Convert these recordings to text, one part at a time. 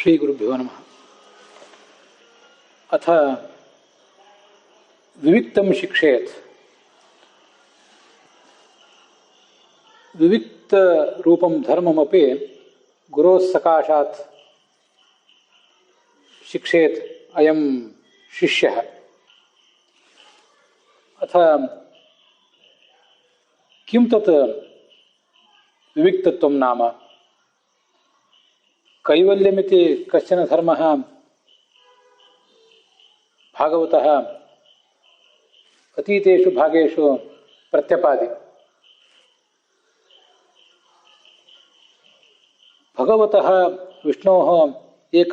ಶ್ರೀ ಗುರುಭ್ಯೋ ನಮಃ. ಅಥ ವಿವಿಕ್ತಂ ಶಿಕ್ಷೇತ್. ವಿವಿಕ್ತ ರೂಪಂ ಧರ್ಮಮಪಿ ಗುರೋಃ ಸಕಾಶಾತ್ ಶಿಕ್ಷೇತ್ ಅಯಂ ಶಿಷ್ಯಃ. ಅಥ ಕಿಂ ತತ್ ವಿವಿಕ್ತತ್ವಂ ನಾಮ? ಕೈವಲ್ಯಮಿತಿ ಕಶ್ಚನ ಧರ್ಮಃ ಭಾಗವತಃ ಅತೀತೇಷು ಭಾಗೇಷು ಪ್ರತ್ಯಪಾದಿ. ಭಗವತಃ ವಿಷ್ಣೋಃ ये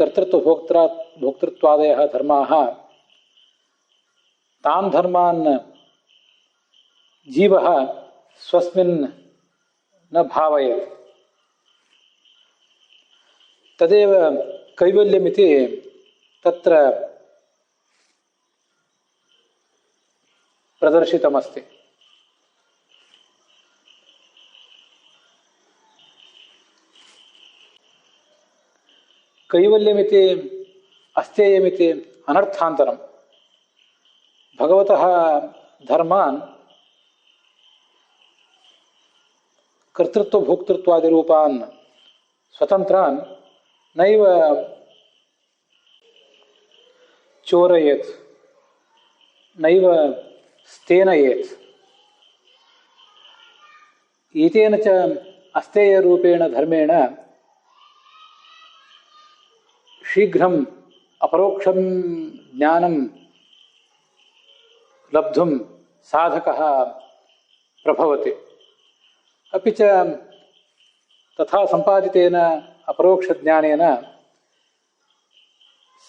भोक्तृत्वादयः धर्माः तान् धर्मान् जीवः स्वस्मिन् न भावयेत्. तदेव कैवल्यमिति तत्र प्रदर्शितमस्ति. कैवल्यमिति अस्तेयमिति अनर्थान्तरं. भगवतः धर्मान् कर्तृत्वभोक्तृत्वादिरूपान् स्वतन्त्रान् नैव चोरयेत्, नैव स्तेनयेत्. एतेन च अस्तेयरूपेण धर्मेण शीघ्रम् अपरोक्षं ज्ञानं लब्धुं साधकः प्रभवति. अपि च तथा सम्पादितेन अपरोक्षज्ञानेन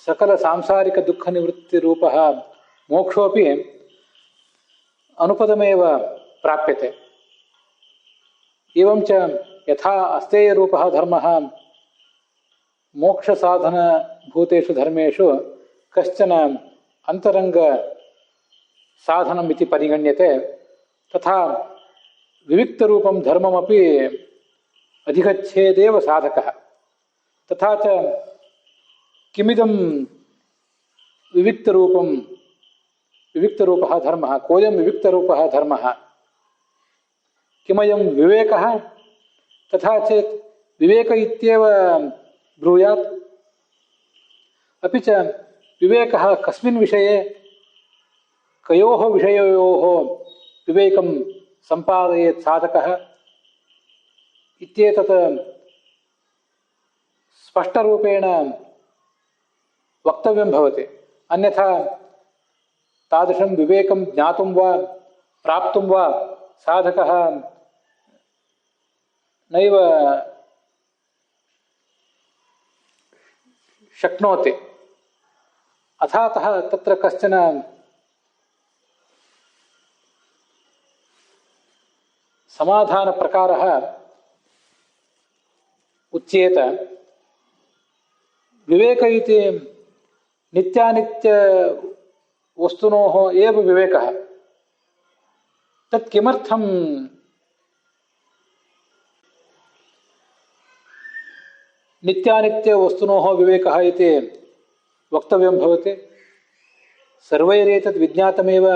सकलसांसारिकदुःखनिवृत्तिरूपः मोक्षोऽपि अनुपदमेव प्राप्यते. एवं च यथा अस्तेयरूपः धर्मः मोक्षसाधनभूतेषु धर्मेषु कश्चन अन्तरङ्गसाधनम् इति परिगण्यते, तथा विविक्तरूपं धर्ममपि अधिगच्छेदेव साधकः. तथा च किमिदं विविक्तरूपः धर्मः, कोऽयं विविक्तरूपः धर्मः, किमयं विवेकः? तथा चेत् विवेक इत्येव ब्रूयात्. अपि च विवेकः कस्मिन् विषये, कयोः विषययोः विवेकं सम्पादयेत् साधकः इत्येतत् स्पष्टरूपेण वक्तव्यं भवति. अन्यथा तादृशं विवेकं ज्ञातुं वा प्राप्तुं वा साधकः नैव शक्नोति. अथातः तत्र कश्चन समाधानप्रकारः उच्येत. विवेक इति नित्यानित्यवस्तुनोः एव विवेकः. तत् किमर्थं नित्यानित्यवस्तुनोः विवेकः इति वक्तव्यं भवति? सर्वैरेतद् विज्ञातमेव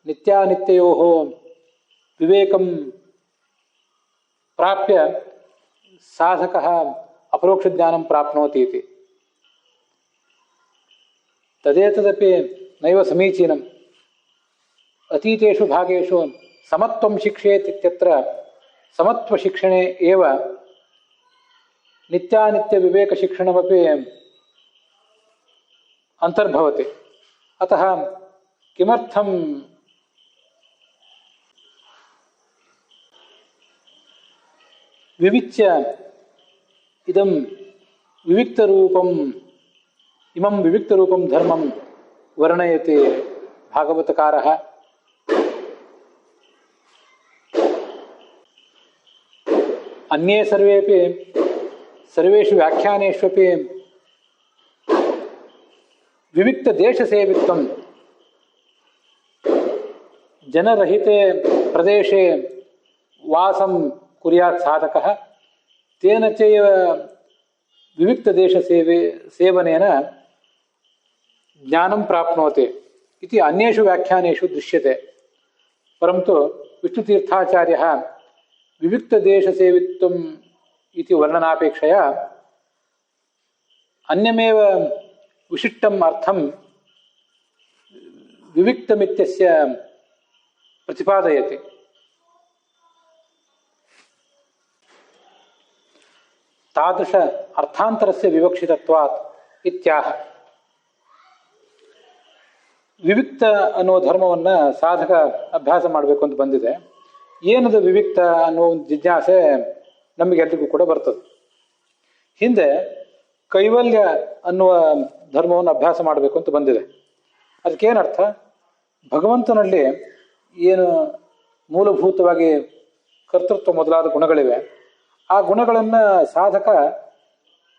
नित्यानित्ययोः विवेकं प्राप्य साधकः अपरोक्षज्ञानं प्राप्नोति इति. तदेतदपि नैव समीचीनम्. अतीतेषु भागेषु समत्वं शिक्षेत् इत्यत्र समत्वशिक्षणे एव नित्यानित्यविवेकशिक्षणमपि अन्तर्भवति. अतः किमर्थं विविच्य इदं इमं विविक्तरूपं धर्मं वर्णयति भागवतकारः? अन्ये सर्वेपि सर्वेषु व्याख्यानेष्वपि विविक्तदेशसेवित्वं, जनरहिते प्रदेशे वासं कुर्यात् साधकः, तेन चैव ವಿವಿಕ್ತ ದೇಶ ಸೇವನೇನ ಜ್ಞಾನಂ ಪ್ರಾಪ್ನೋತಿ ಇತಿ ಅನ್ಯೇಷು ವ್ಯಾಖ್ಯಾನೇಷು ದೃಶ್ಯತೆ. ಪರಂತು ವಿಷ್ಣುತೀರ್ಥಾಚಾರ್ಯಃ ವಿವಿಕ್ತ ದೇಶ ಸೇವಿತ್ವಂ ಇತಿ ವರ್ಣನಾಪೇಕ್ಷೆಯ ಅನ್ಯಮೇವ ವಿಶಿಷ್ಟಂ ಅರ್ಥಂ ವಿವಿಕ್ತಮಿತ್ಯಸ್ಯ ಪ್ರತಿಪಾದಯತಿ. ತಾದೃಶ ಅರ್ಥಾಂತರಸ್ಯ ವಿವಕ್ಷಿತತ್ವಾತ್ ಇತ್ಯಾಹ. ವಿವಿಕ್ತ ಅನ್ನೋ ಧರ್ಮವನ್ನ ಸಾಧಕ ಅಭ್ಯಾಸ ಮಾಡಬೇಕು ಅಂತ ಬಂದಿದೆ. ಏನದು ವಿವಿಕ್ತ ಅನ್ನೋ ಒಂದು ಜಿಜ್ಞಾಸೆ ನಮಗೆಲ್ಲರಿಗೂ ಕೂಡ ಬರ್ತದೆ. ಹಿಂದೆ ಕೈವಲ್ಯ ಅನ್ನುವ ಧರ್ಮವನ್ನು ಅಭ್ಯಾಸ ಮಾಡಬೇಕು ಅಂತ ಬಂದಿದೆ. ಅದಕ್ಕೇನರ್ಥ? ಭಗವಂತನಲ್ಲಿ ಏನು ಮೂಲಭೂತವಾಗಿ ಕರ್ತೃತ್ವ ಮೊದಲಾದ ಗುಣಗಳಿವೆ, ಆ ಗುಣಗಳನ್ನು ಸಾಧಕ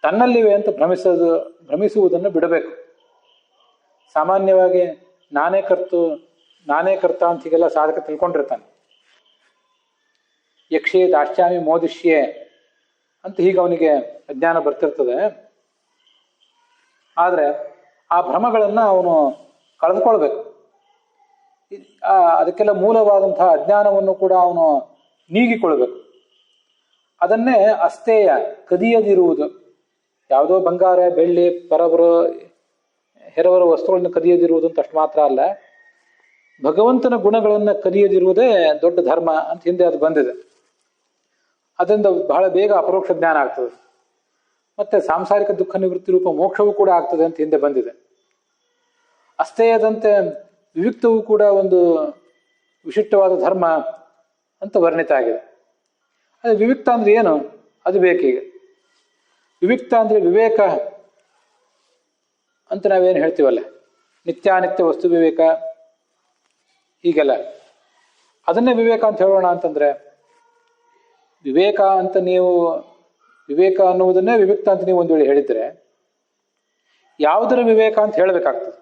ತನ್ನಲ್ಲಿವೆ ಅಂತ ಭ್ರಮಿಸುವುದನ್ನು ಬಿಡಬೇಕು. ಸಾಮಾನ್ಯವಾಗಿ ನಾನೇ ಕರ್ತ ಅಂತ ಹೀಗೆಲ್ಲ ಸಾಧಕ ತಿಳ್ಕೊಂಡಿರ್ತಾನೆ. ಯಕ್ಷೇ ದಾಶ್ಯಾಮಿ ಮೋದಿಷ್ಯೆ ಅಂತ ಹೀಗೆ ಅವನಿಗೆ ಅಜ್ಞಾನ ಬರ್ತಿರ್ತದೆ. ಆದರೆ ಆ ಭ್ರಮಗಳನ್ನು ಅವನು ಕಳೆದುಕೊಳ್ಬೇಕು. ಅದಕ್ಕೆಲ್ಲ ಮೂಲವಾದಂತಹ ಅಜ್ಞಾನವನ್ನು ಕೂಡ ಅವನು ನೀಗಿಕೊಳ್ಬೇಕು. ಅದನ್ನೇ ಅಸ್ಥೇಯ, ಕದಿಯದಿರುವುದು. ಯಾವುದೋ ಬಂಗಾರ ಬೆಳ್ಳಿ ಹೆರವರ ವಸ್ತುಗಳನ್ನು ಕದಿಯದಿರುವುದು ಅಂತ ಅಷ್ಟು ಮಾತ್ರ ಅಲ್ಲ, ಭಗವಂತನ ಗುಣಗಳನ್ನು ಕದಿಯದಿರುವುದೇ ದೊಡ್ಡ ಧರ್ಮ ಅಂತ ಹಿಂದೆ ಅದು ಬಂದಿದೆ. ಅದರಿಂದ ಬಹಳ ಬೇಗ ಅಪರೋಕ್ಷ ಜ್ಞಾನ ಆಗ್ತದೆ. ಮತ್ತೆ ಸಾಂಸಾರಿಕ ದುಃಖ ನಿವೃತ್ತಿ ರೂಪ ಮೋಕ್ಷವೂ ಕೂಡ ಆಗ್ತದೆ ಅಂತ ಹಿಂದೆ ಬಂದಿದೆ. ಅಸ್ಥೇಯದಂತೆ ವಿವಿಕ್ತವೂ ಕೂಡ ಒಂದು ವಿಶಿಷ್ಟವಾದ ಧರ್ಮ ಅಂತ ವರ್ಣಿತ ಆಗಿದೆ. ಅದೇ ವಿವಿಕ್ತ ಅಂದ್ರೆ ಏನು? ಅದು ಬೇಕೀಗ. ವಿವಿಕ್ತ ಅಂದ್ರೆ ವಿವೇಕ ಅಂತ ನಾವೇನು ಹೇಳ್ತೀವಲ್ಲ, ನಿತ್ಯಾನಿತ್ಯ ವಸ್ತು ವಿವೇಕ, ಹೀಗೆಲ್ಲ ಅದನ್ನೇ ವಿವೇಕ ಅಂತ ಹೇಳೋಣ ಅಂತಂದ್ರೆ, ವಿವೇಕ ಅನ್ನುವುದನ್ನೇ ವಿವಿಕ್ತ ಅಂತ ನೀವು ಒಂದು ವೇಳೆ ಹೇಳಿದ್ರೆ ಯಾವುದರ ವಿವೇಕ ಅಂತ ಹೇಳಬೇಕಾಗ್ತದೆ.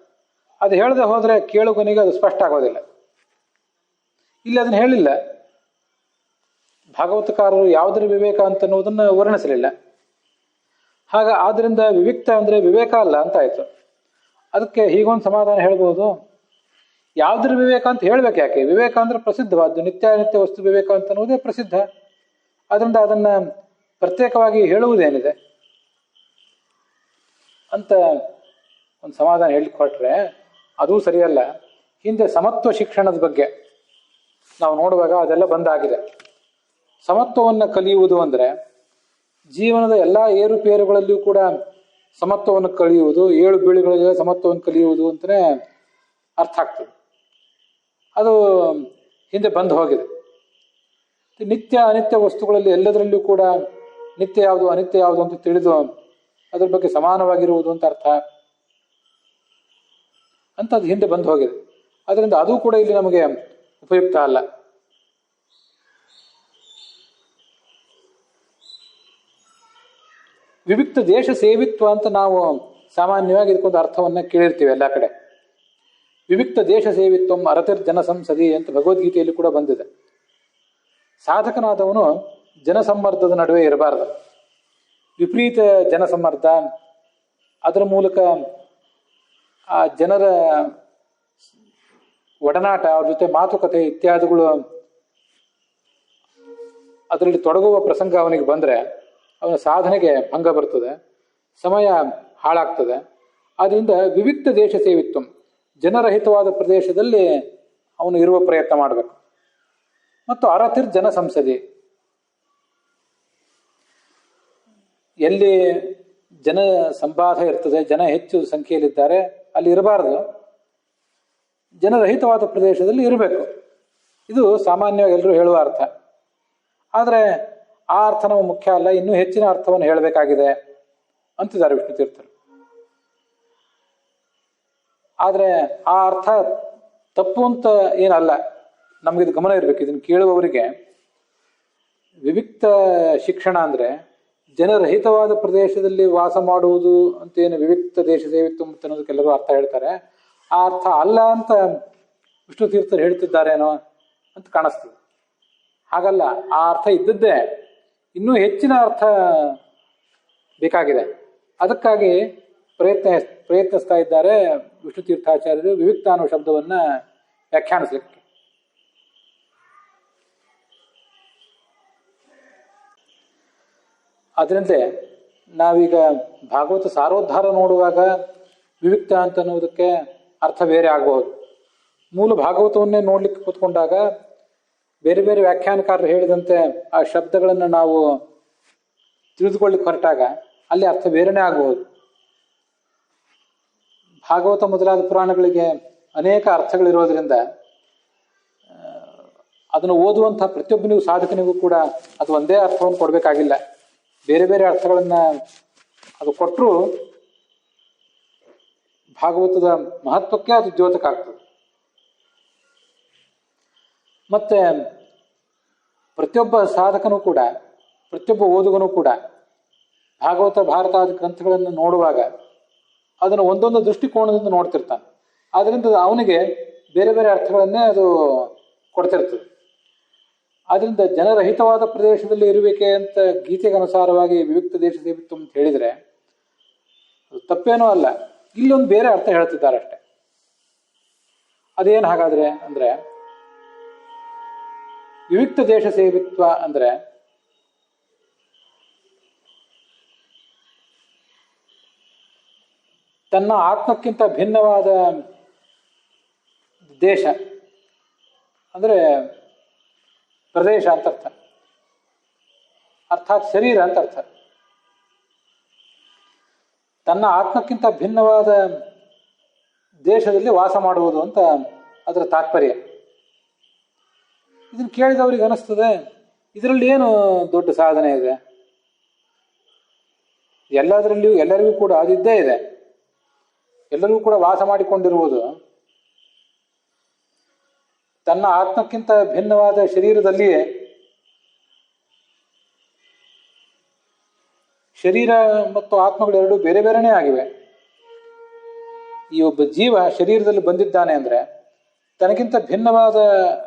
ಅದು ಹೇಳದೆ ಹೋದ್ರೆ ಕೇಳುಗನಿಗೆ ಅದು ಸ್ಪಷ್ಟ ಆಗೋದಿಲ್ಲ. ಇಲ್ಲಿ ಅದನ್ನು ಹೇಳಿಲ್ಲ. ಭಾಗವತಕಾರರು ಯಾವುದರ ವಿವೇಕ ಅಂತ ಅನ್ನೋದನ್ನು ವರ್ಣಿಸಲಿಲ್ಲ. ಆದ್ರಿಂದ ವಿವಿಕ್ತ ಅಂದ್ರೆ ವಿವೇಕ ಅಲ್ಲ ಅಂತ ಆಯ್ತು. ಅದಕ್ಕೆ ಹೀಗೊಂದು ಸಮಾಧಾನ ಹೇಳ್ಬೋದು, ಯಾವುದರ ವಿವೇಕ ಅಂತ ಹೇಳ್ಬೇಕು ಯಾಕೆ? ವಿವೇಕ ಅಂದ್ರೆ ಪ್ರಸಿದ್ಧವಾದ್ದು, ನಿತ್ಯಾನಿತ್ಯ ವಸ್ತು ವಿವೇಕ ಅಂತ ಅನ್ನೋದೇ ಪ್ರಸಿದ್ಧ. ಅದರಿಂದ ಅದನ್ನ ಪ್ರತ್ಯೇಕವಾಗಿ ಹೇಳುವುದೇನಿದೆ ಅಂತ ಒಂದು ಸಮಾಧಾನ ಹೇಳಿಕ್ ಹೊರಟ್ರೆ ಅದೂ ಸರಿಯಲ್ಲ. ಹಿಂದೆ ಸಮತ್ವ ಶಿಕ್ಷಣದ ಬಗ್ಗೆ ನಾವು ನೋಡುವಾಗ ಅದೆಲ್ಲ ಬಂದಾಗಿದೆ. ಸಮತ್ವವನ್ನು ಕಲಿಯುವುದು ಅಂದ್ರೆ ಜೀವನದ ಎಲ್ಲ ಏರುಪೇರುಗಳಲ್ಲಿಯೂ ಕೂಡ ಸಮತ್ವವನ್ನು ಕಲಿಯುವುದು, ಏಳು ಬೀಳುಗಳಲ್ಲಿ ಸಮತ್ವವನ್ನು ಕಲಿಯುವುದು ಅಂತಲೇ ಅರ್ಥ ಆಗ್ತದೆ. ಅದು ಹಿಂದೆ ಬಂದು ಹೋಗಿದೆ. ನಿತ್ಯ ಅನಿತ್ಯ ವಸ್ತುಗಳಲ್ಲಿ ಎಲ್ಲದರಲ್ಲೂ ಕೂಡ ನಿತ್ಯ ಯಾವುದು ಅನಿತ್ಯ ಯಾವುದು ಅಂತ ತಿಳಿದು ಅದ್ರ ಬಗ್ಗೆ ಸಮಾನವಾಗಿರುವುದು ಅಂತ ಅರ್ಥ ಅಂತ ಅದು ಹಿಂದೆ ಬಂದು ಹೋಗಿದೆ. ಅದರಿಂದ ಅದು ಕೂಡ ಇಲ್ಲಿ ನಮಗೆ ಉಪಯುಕ್ತ ಅಲ್ಲ. ವಿವಿಕ್ತ ದೇಶ ಸೇವಿತ್ವ ಅಂತ ನಾವು ಸಾಮಾನ್ಯವಾಗಿ ಇದಕ್ಕೊಂದು ಅರ್ಥವನ್ನ ಕೇಳಿರ್ತೀವಿ ಎಲ್ಲ ಕಡೆ. ವಿವಿಕ್ತ ದೇಶ ಸೇವಿತ್ವಂ ಅರತಿರ್ ಜನಸಂಸದಿ ಅಂತ ಭಗವದ್ಗೀತೆಯಲ್ಲಿ ಕೂಡ ಬಂದಿದೆ. ಸಾಧಕನಾದವನು ಜನಸಮ್ಮರ್ದದ ನಡುವೆ ಇರಬಾರದು. ವಿಪರೀತ ಜನಸಮ್ಮರ್ದ, ಅದರ ಮೂಲಕ ಆ ಜನರ ಒಡನಾಟ, ಅವ್ರ ಜೊತೆ ಮಾತುಕತೆ ಇತ್ಯಾದಿಗಳು ಅದರಲ್ಲಿ ತೊಡಗುವ ಪ್ರಸಂಗ ಅವನಿಗೆ ಬಂದರೆ ಅವನ ಸಾಧನೆಗೆ ಭಂಗ ಬರ್ತದೆ, ಸಮಯ ಹಾಳಾಗ್ತದೆ. ಆದ್ದರಿಂದ ವಿವಿಕ್ತ ದೇಶ ಸೇವಿತ್ವಂ, ಜನರಹಿತವಾದ ಪ್ರದೇಶದಲ್ಲಿ ಅವನು ಇರುವ ಪ್ರಯತ್ನ ಮಾಡಬೇಕು. ಮತ್ತು ಅರತಿರ್ ಜನ ಸಂಸದಿ, ಎಲ್ಲಿ ಜನ ಸಂವಾದ ಇರ್ತದೆ, ಜನ ಹೆಚ್ಚು ಸಂಖ್ಯೆಯಲ್ಲಿದ್ದಾರೆ ಅಲ್ಲಿ ಇರಬಾರದು, ಜನರಹಿತವಾದ ಪ್ರದೇಶದಲ್ಲಿ ಇರಬೇಕು. ಇದು ಸಾಮಾನ್ಯವಾಗಿ ಎಲ್ಲರೂ ಹೇಳುವ ಅರ್ಥ. ಆದರೆ ಆ ಅರ್ಥ ನಮಗೆ ಮುಖ್ಯ ಅಲ್ಲ, ಇನ್ನೂ ಹೆಚ್ಚಿನ ಅರ್ಥವನ್ನು ಹೇಳಬೇಕಾಗಿದೆ ಅಂತಿದ್ದಾರೆ ವಿಷ್ಣು ತೀರ್ಥರು. ಆದರೆ ಆ ಅರ್ಥ ತಪ್ಪು ಅಂತ ಏನಲ್ಲ, ನಮಗಿದು ಗಮನ ಇರಬೇಕು. ಇದನ್ನು ಕೇಳುವವರಿಗೆ ವಿವಿಕ್ತ ಶಿಕ್ಷಣ ಅಂದ್ರೆ ಜನರಹಿತವಾದ ಪ್ರದೇಶದಲ್ಲಿ ವಾಸ ಮಾಡುವುದು ಅಂತೇನು ವಿವಿಕ್ತ ದೇಶ ಸೇವಿತ್ವ ಅಂತ ಅನ್ನೋದಕ್ಕೆಲ್ಲರೂ ಅರ್ಥ ಹೇಳ್ತಾರೆ. ಆ ಅರ್ಥ ಅಲ್ಲ ಅಂತ ವಿಷ್ಣು ತೀರ್ಥರು ಹೇಳ್ತಿದ್ದಾರೇನೋ ಅಂತ ಕಾಣಿಸ್ತದೆ. ಹಾಗಲ್ಲ, ಆ ಅರ್ಥ ಇದ್ದದ್ದೇ, ಇನ್ನೂ ಹೆಚ್ಚಿನ ಅರ್ಥ ಬೇಕಾಗಿದೆ. ಅದಕ್ಕಾಗಿ ಪ್ರಯತ್ನಿಸ್ತಾ ಇದ್ದಾರೆ ವಿಷ್ಣು ತೀರ್ಥಾಚಾರ್ಯರು ವಿವಿಕ್ತ ಅನ್ನೋ ಶಬ್ದವನ್ನ ವ್ಯಾಖ್ಯಾನಿಸಲಿಕ್ಕೆ. ಅದರಂತೆ ನಾವೀಗ ಭಾಗವತ ಸಾರೋದ್ಧಾರ ನೋಡುವಾಗ ವಿವಿಕ್ತ ಅಂತ ಅನ್ನೋದಕ್ಕೆ ಅರ್ಥ ಬೇರೆ ಆಗಬಹುದು. ಮೂಲ ಭಾಗವತವನ್ನೇ ನೋಡ್ಲಿಕ್ಕೆ ಕೂತ್ಕೊಂಡಾಗ ಬೇರೆ ಬೇರೆ ವ್ಯಾಖ್ಯಾನಕಾರರು ಹೇಳಿದಂತೆ ಆ ಶಬ್ದಗಳನ್ನು ನಾವು ತಿಳಿದುಕೊಳ್ಳಿಕ್ಕೆ ಹೊರಟಾಗ ಅಲ್ಲಿ ಅರ್ಥ ಬೇರೆನೇ ಆಗಬಹುದು. ಭಾಗವತ ಮೊದಲಾದ ಪುರಾಣಗಳಿಗೆ ಅನೇಕ ಅರ್ಥಗಳಿರೋದ್ರಿಂದ ಅದನ್ನು ಓದುವಂತಹ ಪ್ರತಿಯೊಬ್ಬನಿಗೂ ಸಾಧಕನಿಗೂ ಕೂಡ ಅದು ಒಂದೇ ಅರ್ಥವನ್ನು ಕೊಡಬೇಕಾಗಿಲ್ಲ. ಬೇರೆ ಬೇರೆ ಅರ್ಥಗಳನ್ನ ಅದು ಕೊಟ್ಟರೂ ಭಾಗವತದ ಮಹತ್ವಕ್ಕೆ ಅದು ದ್ಯೋತಕ ಆಗ್ತದೆ. ಮತ್ತೆ ಪ್ರತಿಯೊಬ್ಬ ಸಾಧಕನೂ ಕೂಡ, ಪ್ರತಿಯೊಬ್ಬ ಓದುಗನೂ ಕೂಡ ಭಾಗವತ ಭಾರತಾದಿ ಗ್ರಂಥಗಳನ್ನು ನೋಡುವಾಗ ಅದನ್ನು ಒಂದೊಂದು ದೃಷ್ಟಿಕೋನದಿಂದ ನೋಡ್ತಿರ್ತಾನೆ. ಆದ್ರಿಂದ ಅವನಿಗೆ ಬೇರೆ ಬೇರೆ ಅರ್ಥಗಳನ್ನೇ ಅದು ಕೊಡ್ತಿರ್ತದೆ. ಆದ್ರಿಂದ ಜನರಹಿತವಾದ ಪ್ರದೇಶದಲ್ಲಿ ಇರಬೇಕೆ ಅಂತ ಗೀತೆಗೆ ಅನುಸಾರವಾಗಿ ವಿವಿಕ್ತ ದೇಶ ಸೇವಿತ್ತು ಅಂತ ಹೇಳಿದ್ರೆ ತಪ್ಪೇನೂ ಅಲ್ಲ. ಇಲ್ಲೊಂದು ಬೇರೆ ಅರ್ಥ ಹೇಳ್ತಿದ್ದಾರೆ ಅಷ್ಟೆ. ಅದೇನು ಹಾಗಾದ್ರೆ ಅಂದ್ರೆ, ವಿವಿಕ್ತ ದೇಶ ಸೇವಿತ್ವ ಅಂದ್ರೆ ತನ್ನ ಆತ್ಮಕ್ಕಿಂತ ಭಿನ್ನವಾದ ದೇಶ ಅಂದ್ರೆ ಪ್ರದೇಶ ಅಂತ ಅರ್ಥ, ಅರ್ಥಾತ್ ಶರೀರ ಅಂತ ಅರ್ಥ. ತನ್ನ ಆತ್ಮಕ್ಕಿಂತ ಭಿನ್ನವಾದ ದೇಶದಲ್ಲಿ ವಾಸ ಮಾಡುವುದು ಅಂತ ಅದರ ತಾತ್ಪರ್ಯ. ಇದನ್ನು ಕೇಳಿದವರಿಗೆ ಅನಿಸ್ತದೆ, ಇದರಲ್ಲಿ ಏನು ದೊಡ್ಡ ಸಾಧನೆ ಇದೆ? ಎಲ್ಲರಿಗೂ ಕೂಡ ಅದಿದ್ದೇ ಇದೆ. ಎಲ್ಲರಿಗೂ ಕೂಡ ವಾಸ ಮಾಡಿಕೊಂಡಿರುವುದು ತನ್ನ ಆತ್ಮಕ್ಕಿಂತ ಭಿನ್ನವಾದ ಶರೀರದಲ್ಲಿಯೇ. ಶರೀರ ಮತ್ತು ಆತ್ಮಗಳೆರಡು ಬೇರೆ ಬೇರೆನೇ ಆಗಿವೆ. ಈ ಒಬ್ಬ ಜೀವ ಶರೀರದಲ್ಲಿ ಬಂದಿದ್ದಾನೆ ಅಂದ್ರೆ ತನಗಿಂತ ಭಿನ್ನವಾದ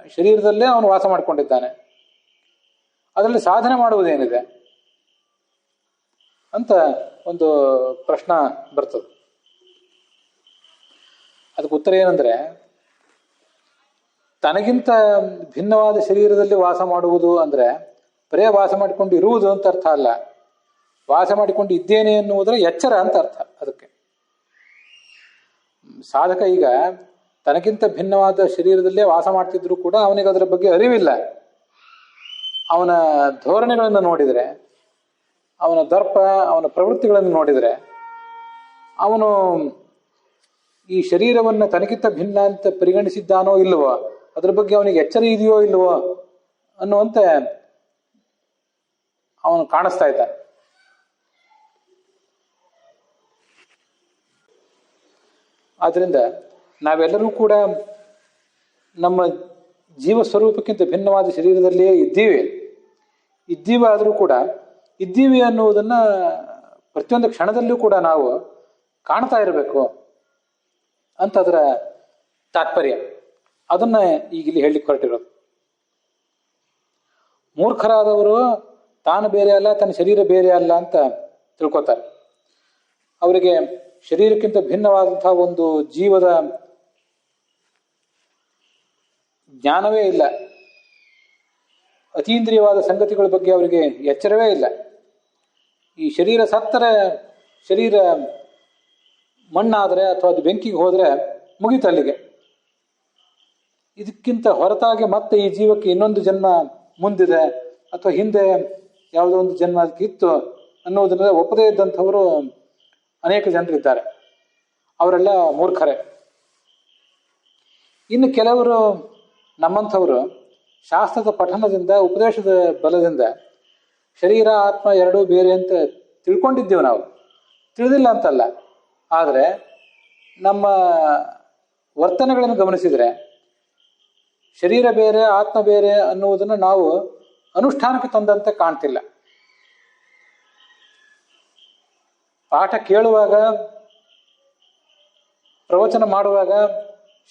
ಶರೀರದಲ್ಲೇ ಅವನು ವಾಸ ಮಾಡಿಕೊಂಡಿದ್ದಾನೆ. ಅದರಲ್ಲಿ ಸಾಧನೆ ಮಾಡುವುದೇನಿದೆ ಅಂತ ಒಂದು ಪ್ರಶ್ನೆ ಬರ್ತದೆ. ಅದಕ್ಕೆ ಉತ್ತರ ಏನಂದ್ರೆ, ತನಗಿಂತ ಭಿನ್ನವಾದ ಶರೀರದಲ್ಲಿ ವಾಸ ಮಾಡುವುದು ಅಂದ್ರೆ ಬರೇ ವಾಸ ಮಾಡಿಕೊಂಡು ಇರುವುದು ಅಂತ ಅರ್ಥ ಅಲ್ಲ. ವಾಸ ಮಾಡಿಕೊಂಡು ಇದ್ದೇನೆ ಎನ್ನುವುದರ ಎಚ್ಚರ ಅಂತ ಅರ್ಥ. ಅದಕ್ಕೆ ಸಾಧಕ ಈಗ ತನಗಿಂತ ಭಿನ್ನವಾದ ಶರೀರದಲ್ಲೇ ವಾಸ ಮಾಡ್ತಿದ್ರು ಕೂಡ ಅವನಿಗೆ ಅದರ ಬಗ್ಗೆ ಅರಿವಿಲ್ಲ. ಅವನ ಧೋರಣೆಗಳನ್ನು ನೋಡಿದರೆ, ಅವನ ದರ್ಪ, ಅವನ ಪ್ರವೃತ್ತಿಗಳನ್ನು ನೋಡಿದರೆ ಅವನು ಈ ಶರೀರವನ್ನು ತನಗಿಂತ ಭಿನ್ನ ಅಂತ ಪರಿಗಣಿಸಿದ್ದಾನೋ ಇಲ್ಲವೋ, ಅದ್ರ ಬಗ್ಗೆ ಅವನಿಗೆ ಎಚ್ಚರ ಇದೆಯೋ ಇಲ್ಲವೋ ಅನ್ನುವಂತೆ ಅವನು ಕಾಣಿಸ್ತಾ ಇದ್ದಾನೆ. ಆದ್ರಿಂದ ನಾವೆಲ್ಲರೂ ಕೂಡ ನಮ್ಮ ಜೀವ ಸ್ವರೂಪಕ್ಕಿಂತ ಭಿನ್ನವಾದ ಶರೀರದಲ್ಲಿಯೇ ಇದ್ದೀವಿ ಆದರೂ ಕೂಡ ಇದ್ದೀವಿ ಅನ್ನುವುದನ್ನ ಪ್ರತಿಯೊಂದು ಕ್ಷಣದಲ್ಲೂ ಕೂಡ ನಾವು ಕಾಣ್ತಾ ಇರಬೇಕು ಅಂತ ಅದರ ತಾತ್ಪರ್ಯ. ಅದನ್ನ ಈಗ ಇಲ್ಲಿ ಹೇಳಲಿಕ್ಕೆ ಹೊರಟಿರೋದು. ಮೂರ್ಖರಾದವರು ತಾನು ಬೇರೆ ಅಲ್ಲ, ತನ್ನ ಶರೀರ ಬೇರೆ ಅಲ್ಲ ಅಂತ ತಿಳ್ಕೊತಾರೆ. ಅವರಿಗೆ ಶರೀರಕ್ಕಿಂತ ಭಿನ್ನವಾದಂತಹ ಒಂದು ಜೀವದ ಜ್ಞಾನವೇ ಇಲ್ಲ. ಅತೀಂದ್ರಿಯವಾದ ಸಂಗತಿಗಳ ಬಗ್ಗೆ ಅವರಿಗೆ ಎಚ್ಚರವೇ ಇಲ್ಲ. ಈ ಶರೀರ ಸತ್ತರೆ, ಶರೀರ ಮಣ್ಣಾದರೆ ಅಥವಾ ಅದು ಬೆಂಕಿಗೆ ಹೋದರೆ ಮುಗೀತು ಅಲ್ಲಿಗೆ. ಇದಕ್ಕಿಂತ ಹೊರತಾಗಿ ಮತ್ತೆ ಈ ಜೀವಕ್ಕೆ ಇನ್ನೊಂದು ಜನ್ಮ ಮುಂದಿದೆ ಅಥವಾ ಹಿಂದೆ ಯಾವುದೋ ಒಂದು ಜನ್ಮ ಅದಕ್ಕೆ ಇತ್ತು ಅನ್ನೋದನ್ನ ಒಪ್ಪದೇ ಇದ್ದಂಥವರು ಅನೇಕ ಜನರಿದ್ದಾರೆ. ಅವರೆಲ್ಲ ಮೂರ್ಖರೇ. ಇನ್ನು ಕೆಲವರು ನಮ್ಮಂಥವರು ಶಾಸ್ತ್ರದ ಪಠನದಿಂದ, ಉಪದೇಶದ ಬಲದಿಂದ ಶರೀರ ಆತ್ಮ ಎರಡೂ ಬೇರೆ ಅಂತ ತಿಳ್ಕೊಂಡಿದ್ದೀವಿ. ನಾವು ತಿಳಿದಿಲ್ಲ ಅಂತಲ್ಲ, ಆದರೆ ನಮ್ಮ ವರ್ತನೆಗಳನ್ನು ಗಮನಿಸಿದರೆ ಶರೀರ ಬೇರೆ ಆತ್ಮ ಬೇರೆ ಅನ್ನುವುದನ್ನು ನಾವು ಅನುಷ್ಠಾನಕ್ಕೆ ತಂದಂತೆ ಕಾಣ್ತಿಲ್ಲ. ಪಾಠ ಕೇಳುವಾಗ, ಪ್ರವಚನ ಮಾಡುವಾಗ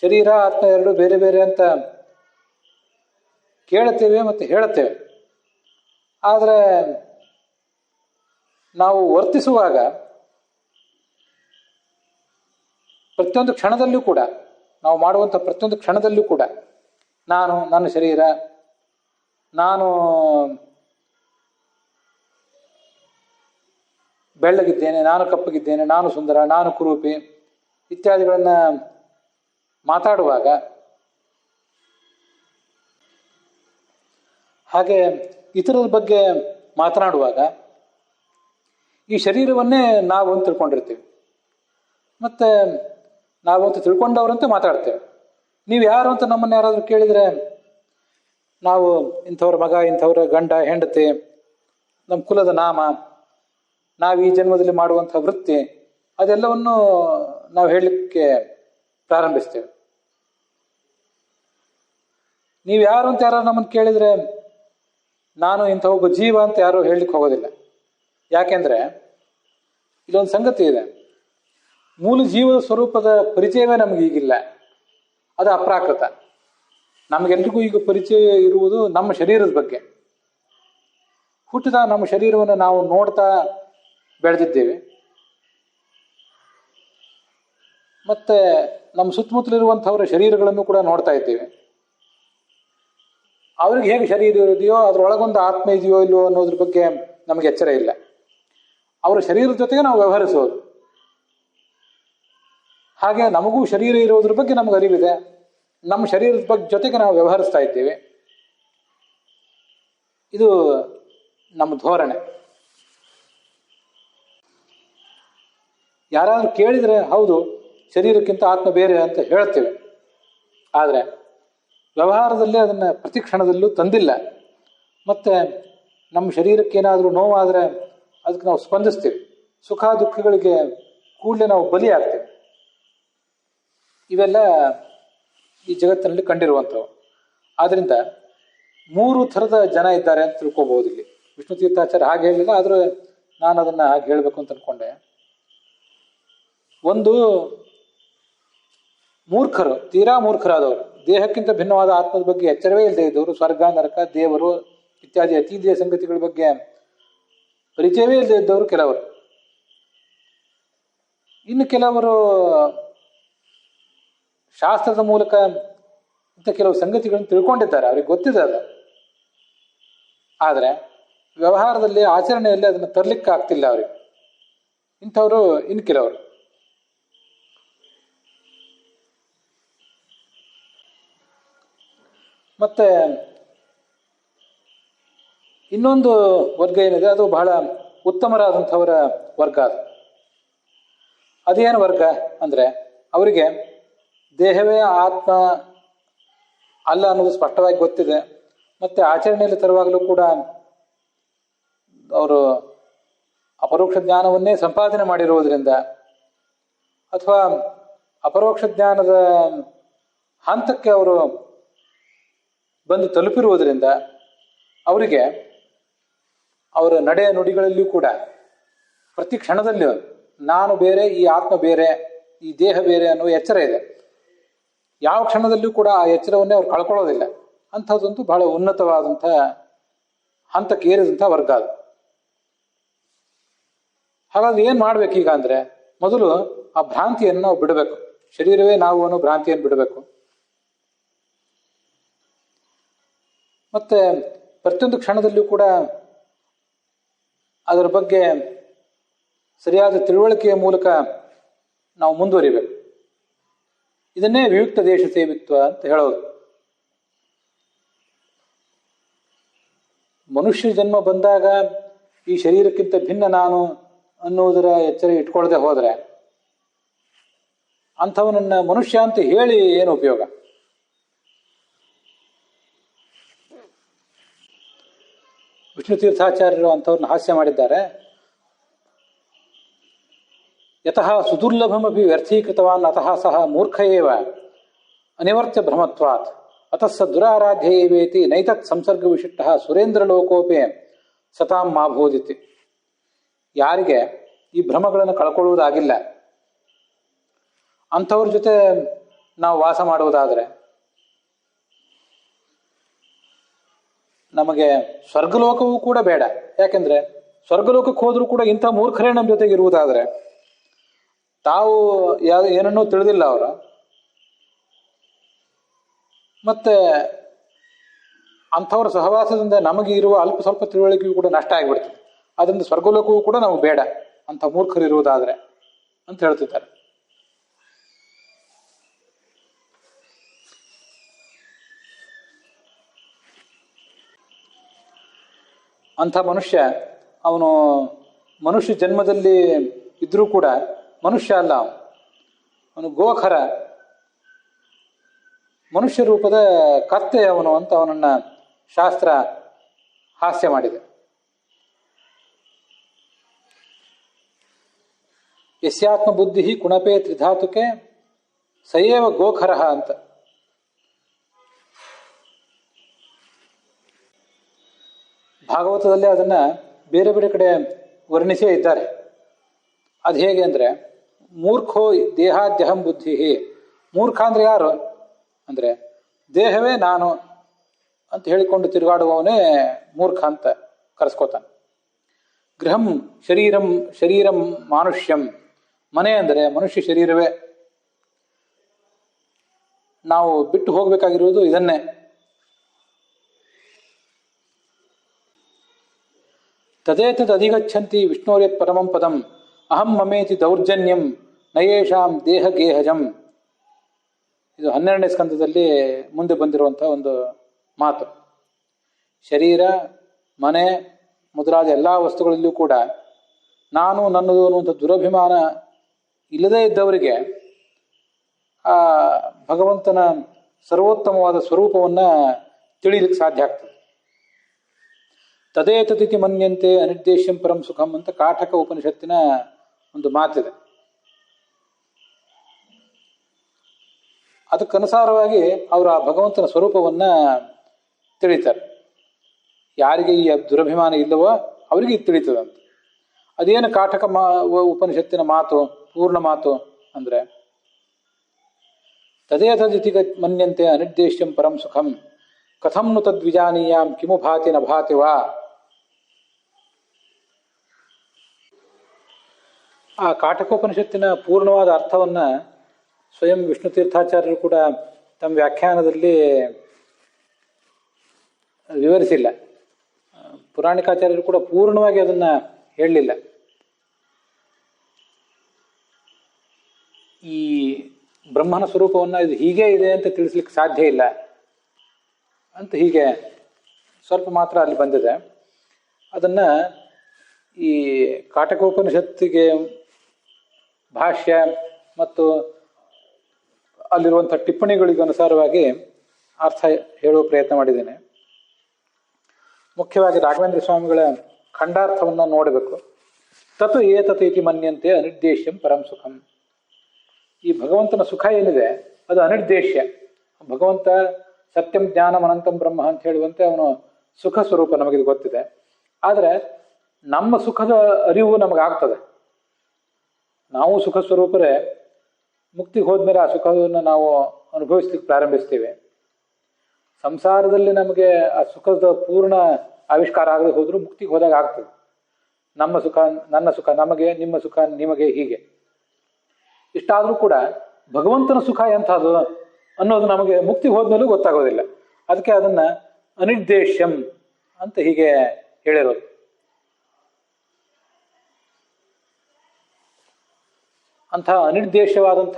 ಶರೀರ ಆತ್ಮ ಎರಡು ಬೇರೆ ಬೇರೆ ಅಂತ ಕೇಳುತ್ತೇವೆ ಮತ್ತು ಹೇಳುತ್ತೇವೆ. ಆದರೆ ನಾವು ವರ್ತಿಸುವಾಗ ಪ್ರತಿಯೊಂದು ಕ್ಷಣದಲ್ಲೂ ಕೂಡ, ನಾವು ಮಾಡುವಂಥ ಪ್ರತಿಯೊಂದು ಕ್ಷಣದಲ್ಲೂ ಕೂಡ ನಾನು, ನನ್ನ ಶರೀರ, ನಾನು ಬೆಳ್ಳಗಿದ್ದೇನೆ, ನಾನು ಕಪ್ಪಗಿದ್ದೇನೆ, ನಾನು ಸುಂದರ, ನಾನು ಕುರೂಪಿ ಇತ್ಯಾದಿಗಳನ್ನು ಮಾತಾಡುವಾಗ, ಹಾಗೆ ಇತರರ ಬಗ್ಗೆ ಮಾತನಾಡುವಾಗ ಈ ಶರೀರವನ್ನೇ ನಾವು ಅಂತ ತಿಳ್ಕೊಂಡಿರ್ತೀವಿ. ಮತ್ತೆ ನಾವು ಅಂತ ತಿಳ್ಕೊಂಡವ್ರಂತೆ ಮಾತಾಡ್ತೇವೆ. ನೀವು ಯಾರು ಅಂತ ನಮ್ಮನ್ನು ಯಾರಾದರೂ ಕೇಳಿದರೆ, ನಾವು ಇಂಥವ್ರ ಮಗ, ಇಂಥವ್ರ ಗಂಡ, ಹೆಂಡತಿ, ನಮ್ಮ ಕುಲದ ನಾಮ, ನಾವು ಈ ಜನ್ಮದಲ್ಲಿ ಮಾಡುವಂಥ ವೃತ್ತಿ, ಅದೆಲ್ಲವನ್ನು ನಾವು ಹೇಳಲಿಕ್ಕೆ ಪ್ರಾರಂಭಿಸ್ತೇವೆ. ನೀವು ಯಾರು ಅಂತ ಯಾರು ನಮ್ಮನ್ನು ಕೇಳಿದರೆ, ನಾನು ಇಂಥ ಒಬ್ಬ ಜೀವ ಅಂತ ಯಾರು ಹೇಳಲಿಕ್ಕೆ ಹೋಗೋದಿಲ್ಲ. ಯಾಕೆಂದ್ರೆ ಇಲ್ಲೊಂದು ಸಂಗತಿ ಇದೆ, ಮೂಲ ಜೀವದ ಸ್ವರೂಪದ ಪರಿಚಯವೇ ನಮಗೆ ಈಗಿಲ್ಲ. ಅದು ಅಪ್ರಾಕೃತ. ನಮಗೆಲ್ರಿಗೂ ಈಗ ಪರಿಚಯ ಇರುವುದು ನಮ್ಮ ಶರೀರದ ಬಗ್ಗೆ. ಹುಟ್ಟಿದ ನಮ್ಮ ಶರೀರವನ್ನು ನಾವು ನೋಡ್ತಾ ಬೆಳೆದಿದ್ದೇವೆ. ಮತ್ತೆ ನಮ್ಮ ಸುತ್ತಮುತ್ತಲಿರುವಂಥವರ ಶರೀರಗಳನ್ನು ಕೂಡ ನೋಡ್ತಾ ಇದ್ದೇವೆ. ಅವ್ರಿಗೆ ಹೇಗೆ ಶರೀರ ಇದೆಯೋ ಅದರೊಳಗೊಂದು ಆತ್ಮ ಇದೆಯೋ ಇಲ್ವೋ ಅನ್ನೋದ್ರ ಬಗ್ಗೆ ನಮಗೆ ಎಚ್ಚರ ಇಲ್ಲ. ಅವರ ಶರೀರದ ಜೊತೆಗೆ ನಾವು ವ್ಯವಹರಿಸೋದು. ಹಾಗೆ ನಮಗೂ ಶರೀರ ಇರೋದ್ರ ಬಗ್ಗೆ ನಮಗೆ ಅರಿವಿದೆ. ನಮ್ಮ ಶರೀರದ ಬಗ್ಗೆ ಜೊತೆಗೆ ನಾವು ವ್ಯವಹರಿಸ್ತಾ ಇದ್ದೇವೆ. ಇದು ನಮ್ಮ ಧೋರಣೆ. ಯಾರಾದ್ರೂ ಕೇಳಿದರೆ ಹೌದು, ಶರೀರಕ್ಕಿಂತ ಆತ್ಮ ಬೇರೆ ಅಂತ ಹೇಳ್ತೇವೆ. ಆದರೆ ವ್ಯವಹಾರದಲ್ಲಿ ಅದನ್ನು ಪ್ರತಿ ಕ್ಷಣದಲ್ಲೂ ತಂದಿಲ್ಲ. ಮತ್ತೆ ನಮ್ಮ ಶರೀರಕ್ಕೆ ಏನಾದರೂ ನೋವಾದರೆ ಅದಕ್ಕೆ ನಾವು ಸ್ಪಂದಿಸ್ತೀವಿ. ಸುಖ ದುಃಖಗಳಿಗೆ ಕೂಡಲೇ ನಾವು ಬಲಿ ಆಗ್ತೇವೆ. ಇವೆಲ್ಲ ಈ ಜಗತ್ತಿನಲ್ಲಿ ಕಂಡಿರುವಂಥವು. ಆದ್ದರಿಂದ 3 ಥರದ ಜನ ಇದ್ದಾರೆ ಅಂತ ತಿಳ್ಕೊಬಹುದು. ಇಲ್ಲಿ ವಿಷ್ಣು ತೀರ್ಥಾಚಾರ್ಯ ಹಾಗೆ ಹೇಳಿಲ್ಲ, ಆದರೂ ನಾನು ಅದನ್ನು ಹಾಗೆ ಹೇಳಬೇಕು ಅಂತ ಅನ್ಕೊಂಡೆ. ಒಂದು ಮೂರ್ಖರು, ತೀರಾ ಮೂರ್ಖರಾದವರು, ದೇಹಕ್ಕಿಂತ ಭಿನ್ನವಾದ ಆತ್ಮದ ಬಗ್ಗೆ ಎಚ್ಚರವೇ ಇಲ್ಲದೆ ಇದ್ದವರು, ಸ್ವರ್ಗ, ನರಕ, ದೇವರು ಇತ್ಯಾದಿ ಅತೀಂದ್ರಿಯ ಸಂಗತಿಗಳ ಬಗ್ಗೆ ಪರಿಚಯವೇ ಇಲ್ಲದೆ ಇದ್ದವರು ಕೆಲವರು. ಇನ್ನು ಕೆಲವರು ಶಾಸ್ತ್ರದ ಮೂಲಕ ಇಂಥ ಕೆಲವು ಸಂಗತಿಗಳನ್ನು ತಿಳ್ಕೊಂಡಿದ್ದಾರೆ, ಅವ್ರಿಗೆ ಗೊತ್ತಿದೆ ಅದು. ಆದರೆ ವ್ಯವಹಾರದಲ್ಲಿ, ಆಚರಣೆಯಲ್ಲಿ ಅದನ್ನು ತರಲಿಕ್ಕೆ ಆಗ್ತಿಲ್ಲ ಅವರಿಗೆ. ಇಂಥವರು ಇನ್ನು ಕೆಲವರು. ಮತ್ತೆ ಇನ್ನೊಂದು ವರ್ಗ ಏನಿದೆ, ಅದು ಬಹಳ ಉತ್ತಮರಾದಂಥವರ ವರ್ಗ. ಅದೇನು ವರ್ಗ ಅಂದರೆ, ಅವರಿಗೆ ದೇಹವೇ ಆತ್ಮ ಅಲ್ಲ ಅನ್ನೋದು ಸ್ಪಷ್ಟವಾಗಿ ಗೊತ್ತಿದೆ. ಮತ್ತೆ ಆಚರಣೆಯಲ್ಲಿ ತರುವಾಗಲೂ ಕೂಡ ಅವರು ಅಪರೋಕ್ಷ ಜ್ಞಾನವನ್ನೇ ಸಂಪಾದನೆ ಮಾಡಿರುವುದರಿಂದ, ಅಥವಾ ಅಪರೋಕ್ಷ ಜ್ಞಾನದ ಹಂತಕ್ಕೆ ಅವರು ಬಂದು ತಲುಪಿರುವುದರಿಂದ ಅವರಿಗೆ ಅವರ ನಡೆ ನುಡಿಗಳಲ್ಲಿಯೂ ಕೂಡ ಪ್ರತಿ ಕ್ಷಣದಲ್ಲಿಯೂ ನಾನು ಬೇರೆ, ಈ ಆತ್ಮ ಬೇರೆ, ಈ ದೇಹ ಬೇರೆ ಅನ್ನುವ ಎಚ್ಚರ ಇದೆ. ಯಾವ ಕ್ಷಣದಲ್ಲಿಯೂ ಕೂಡ ಆ ಎಚ್ಚರವನ್ನೇ ಅವ್ರು ಕಳ್ಕೊಳ್ಳೋದಿಲ್ಲ. ಅಂಥದ್ದಂತೂ ಬಹಳ ಉನ್ನತವಾದಂಥ ಹಂತಕ್ಕೆ ಏರಿದಂಥ ವರ್ಗ ಅದು. ಹಾಗಾದ್ರೆ ಏನು ಮಾಡ್ಬೇಕೀಗ ಅಂದರೆ, ಮೊದಲು ಆ ಭ್ರಾಂತಿಯನ್ನು ನಾವು ಬಿಡಬೇಕು. ಶರೀರವೇ ನಾವು ಅನ್ನೋ ಭ್ರಾಂತಿಯನ್ನು ಬಿಡಬೇಕು. ಮತ್ತೆ ಪ್ರತಿಯೊಂದು ಕ್ಷಣದಲ್ಲಿಯೂ ಕೂಡ ಅದರ ಬಗ್ಗೆ ಸರಿಯಾದ ತಿಳುವಳಿಕೆಯ ಮೂಲಕ ನಾವು ಮುಂದುವರಿಬೇಕು. ಇದನ್ನೇ ವಿಯುಕ್ತ ದೇಶ ಸೇವಿತ್ವ ಅಂತ ಹೇಳೋದು. ಮನುಷ್ಯ ಜನ್ಮ ಬಂದಾಗ ಈ ಶರೀರಕ್ಕಿಂತ ಭಿನ್ನ ನಾನು ಅನ್ನುವುದರ ಎಚ್ಚರ ಇಟ್ಕೊಳ್ಳದೆ ಹೋದರೆ ಅಂಥವನನ್ನ ಮನುಷ್ಯ ಅಂತ ಹೇಳಿ ಏನು ಉಪಯೋಗ? ವಿಷ್ಣು ತೀರ್ಥಾಚಾರ್ಯರು ಅಂಥವ್ರನ್ನ ಹಾಸ್ಯ ಮಾಡಿದ್ದಾರೆ. ಯತಃ ಸುದುರ್ಲಭಮಪಿ ವ್ಯರ್ಥೀಕೃತವಾನ್ ಅತಃ ಸಹ ಮೂರ್ಖ ಏವ ಅನಿವರ್ತ್ಯ ಭ್ರಮತ್ವಾತ್ ಅತಃ ಸ ದುರಾರಾಧ್ಯೇವೇತಿ ನೈತತ್ ಸಂಸರ್ಗ ವಿಶಿಷ್ಟ ಸುರೇಂದ್ರಲೋಕೋಪೆ ಸತಾಂ ಮಾಭೂದಿತಿ. ಯಾರಿಗೆ ಈ ಭ್ರಮಗಳನ್ನು ಕಳ್ಕೊಳ್ಳುವುದಾಗಿಲ್ಲ ಅಂಥವ್ರ ಜೊತೆ ನಾವು ವಾಸ ಮಾಡುವುದಾದರೆ ನಮಗೆ ಸ್ವರ್ಗಲೋಕವೂ ಕೂಡ ಬೇಡ. ಯಾಕೆಂದ್ರೆ ಸ್ವರ್ಗಲೋಕಕ್ಕೆ ಹೋದ್ರೂ ಕೂಡ ಇಂಥ ಮೂರ್ಖರೇ ನಮ್ಮ ಜೊತೆಗೆ ಇರುವುದಾದರೆ ತಾವು ಏನನ್ನೂ ತಿಳಿದಿಲ್ಲ ಅವರು. ಮತ್ತೆ ಅಂಥವ್ರ ಸಹವಾಸದಿಂದ ನಮಗೆ ಇರುವ ಅಲ್ಪ ಸ್ವಲ್ಪ ತಿಳುವಳಿಕೆಯೂ ಕೂಡ ನಷ್ಟ ಆಗಿಬಿಡ್ತದೆ. ಅದರಿಂದ ಸ್ವರ್ಗಲೋಕವೂ ಕೂಡ ನಮಗೆ ಬೇಡ ಅಂಥ ಮೂರ್ಖರು ಇರುವುದಾದ್ರೆ ಅಂತ ಹೇಳ್ತಿದ್ದಾರೆ. ಅಂಥ ಮನುಷ್ಯ ಅವನು ಮನುಷ್ಯ ಜನ್ಮದಲ್ಲಿ ಇದ್ರೂ ಕೂಡ ಮನುಷ್ಯ ಅಲ್ಲ, ಅವನು ಗೋಖರ, ಮನುಷ್ಯ ರೂಪದ ಕರ್ತೆ ಅವನು ಅಂತ ಅವನನ್ನ ಶಾಸ್ತ್ರ ಹಾಸ್ಯ ಮಾಡಿದೆ. ಯಸ್ಯಾತ್ಮ ಬುದ್ಧಿ ಕುಣಪೇ ತ್ರಿಧಾತುಕೆ ಸಯೇವ ಗೋಖರ ಅಂತ. ಭಾಗವತದಲ್ಲಿ ಅದನ್ನ ಬೇರೆ ಬೇರೆ ಕಡೆ ವರ್ಣಿಸೇ ಇದ್ದಾರೆ. ಅದು ಹೇಗೆ ಅಂದ್ರೆ, ಮೂರ್ಖೋ ದೇಹಾದ್ಯಹಂ ಬುದ್ಧಿ. ಮೂರ್ಖ ಅಂದ್ರೆ ಯಾರು ಅಂದ್ರೆ ದೇಹವೇ ನಾನು ಅಂತ ಹೇಳಿಕೊಂಡು ತಿರುಗಾಡುವವನೇ ಮೂರ್ಖ ಅಂತ ಕರೆಸ್ಕೋತಾನೆ. ಗೃಹಂ ಶರೀರಂ ಶರೀರಂ ಮಾನುಷ್ಯಂ, ಮನೆ ಅಂದರೆ ಮನುಷ್ಯ ಶರೀರವೇ. ನಾವು ಬಿಟ್ಟು ಹೋಗ್ಬೇಕಾಗಿರುವುದು ಇದನ್ನೇ. ತದೇತದ್ ಅಧಿಗಚ್ಚಂತಿ ವಿಷ್ಣೋರ್ಯತ್ ಪರಮಂ ಪದಂ ಅಹಂ ಮಮೇತಿ ದೌರ್ಜನ್ಯಂ ನಯೇಷಾಂ ದೇಹ ಗೇಹಜಂ. ಇದು 12ನೇ ಸ್ಕಂದದಲ್ಲಿ ಮುಂದೆ ಬಂದಿರುವಂತಹ ಒಂದು ಮಾತು. ಶರೀರ, ಮನೆ ಮೊದಲಾದ ಎಲ್ಲ ವಸ್ತುಗಳಲ್ಲೂ ಕೂಡ ನಾನು ನನ್ನದು ಅನ್ನುವಂಥ ದುರಭಿಮಾನ ಇಲ್ಲದೇ ಇದ್ದವರಿಗೆ ಆ ಭಗವಂತನ ಸರ್ವೋತ್ತಮವಾದ ಸ್ವರೂಪವನ್ನ ತಿಳಿಲಿಕ್ಕೆ ಸಾಧ್ಯ ಆಗ್ತದೆ. ತದೇತದಿತಿ ಮನ್ಯಂತೆ ಅನಿರ್ದೇಶ್ಯಂ ಪರಂ ಸುಖಂ ಅಂತ ಕಾಠಕ ಉಪನಿಷತ್ತಿನ ಒಂದು ಮಾತಿದೆ. ಅದಕ್ಕನುಸಾರವಾಗಿ ಅವರು ಆ ಭಗವಂತನ ಸ್ವರೂಪವನ್ನ ತಿಳಿತಾರೆ. ಯಾರಿಗೆ ಈ ದುರಭಿಮಾನ ಇಲ್ಲವೋ ಅವರಿಗೆ ಇದು ತಿಳಿತದಂತ. ಅದೇನು ಕಾಠಕ ಉಪನಿಷತ್ತಿನ ಮಾತು, ಪೂರ್ಣ ಮಾತು ಅಂದ್ರೆ, ತದೇತದಿತಿ ಮನ್ಯಂತೆ ಅನಿರ್ದೇಶ್ಯಂ ಪರಂ ಸುಖಂ ಕಥಂ ನು ತದ್ವಿಜಾನೀಯಾಂ ಕಿಮು ಭಾತಿ ನ ಭಾತಿ ವಾ. ಆ ಕಾಠಕೋಪನಿಷತ್ತಿನ ಪೂರ್ಣವಾದ ಅರ್ಥವನ್ನ ಸ್ವಯಂ ವಿಷ್ಣು ತೀರ್ಥಾಚಾರ್ಯರು ಕೂಡ ತಮ್ಮ ವ್ಯಾಖ್ಯಾನದಲ್ಲಿ ವಿವರಿಸಿಲ್ಲ. ಪುರಾಣಿಕಾಚಾರ್ಯರು ಕೂಡ ಪೂರ್ಣವಾಗಿ ಅದನ್ನ ಹೇಳಲಿಲ್ಲ. ಈ ಬ್ರಹ್ಮನ ಸ್ವರೂಪವನ್ನ ಇದು ಹೀಗೆ ಇದೆ ಅಂತ ತಿಳಿಸ್ಲಿಕ್ಕೆ ಸಾಧ್ಯ ಇಲ್ಲ ಅಂತ ಹೀಗೆ ಸ್ವಲ್ಪ ಮಾತ್ರ ಅಲ್ಲಿ ಬಂದಿದೆ. ಅದನ್ನ ಈ ಕಾಠಕೋಪನಿಷತ್ತಿಗೆ ಭಾಷ್ಯ ಮತ್ತು ಅಲ್ಲಿರುವಂಥ ಟಿಪ್ಪಣಿಗಳಿಗೆ ಅನುಸಾರವಾಗಿ ಅರ್ಥ ಹೇಳುವ ಪ್ರಯತ್ನ ಮಾಡಿದ್ದೇನೆ. ಮುಖ್ಯವಾಗಿ ರಾಘವೇಂದ್ರ ಸ್ವಾಮಿಗಳ ಖಂಡಾರ್ಥವನ್ನ ನೋಡಬೇಕು. ತತ್ ಏತತ್ ಇತಿ ಮನ್ಯಂತೆ ಅನಿರ್ದೇಶ್ಯಂ ಪರಂ ಸುಖಂ. ಈ ಭಗವಂತನ ಸುಖ ಏನಿದೆ ಅದು ಅನಿರ್ದೇಶ್ಯ. ಭಗವಂತ ಸತ್ಯಂ ಜ್ಞಾನಂ ಅನಂತಂ ಬ್ರಹ್ಮ ಅಂತ ಹೇಳುವಂತೆ ಅವನು ಸುಖ ಸ್ವರೂಪ, ನಮಗಿದು ಗೊತ್ತಿದೆ. ಆದರೆ ನಮ್ಮ ಸುಖದ ಅರಿವು ನಮಗಾಗ್ತದೆ. ನಾವು ಸುಖ ಸ್ವರೂಪರೇ. ಮುಕ್ತಿಗೆ ಹೋದ್ಮೇಲೆ ಆ ಸುಖವನ್ನು ನಾವು ಅನುಭವಿಸ್ಲಿಕ್ಕೆ ಪ್ರಾರಂಭಿಸ್ತೀವಿ. ಸಂಸಾರದಲ್ಲಿ ನಮಗೆ ಆ ಸುಖದ ಪೂರ್ಣ ಆವಿಷ್ಕಾರ ಆಗದೆ ಹೋದ್ರೂ ಮುಕ್ತಿಗೆ ಹೋದಾಗ ಆಗ್ತದೆ. ನಮ್ಮ ಸುಖ ನನ್ನ ಸುಖ ನಮಗೆ, ನಿಮ್ಮ ಸುಖ ನಿಮಗೆ, ಹೀಗೆ. ಇಷ್ಟಾದರೂ ಕೂಡ ಭಗವಂತನ ಸುಖ ಎಂಥದ್ದು ಅನ್ನೋದು ನಮಗೆ ಮುಕ್ತಿಗೆ ಹೋದ್ಮೇಲೂ ಗೊತ್ತಾಗೋದಿಲ್ಲ. ಅದಕ್ಕೆ ಅದನ್ನ ಅನಿರ್ದೇಶ್ಯಂ ಅಂತ ಹೀಗೆ ಹೇಳಿರೋದು. ಅಂಥ ಅನಿರ್ದೇಶವಾದಂಥ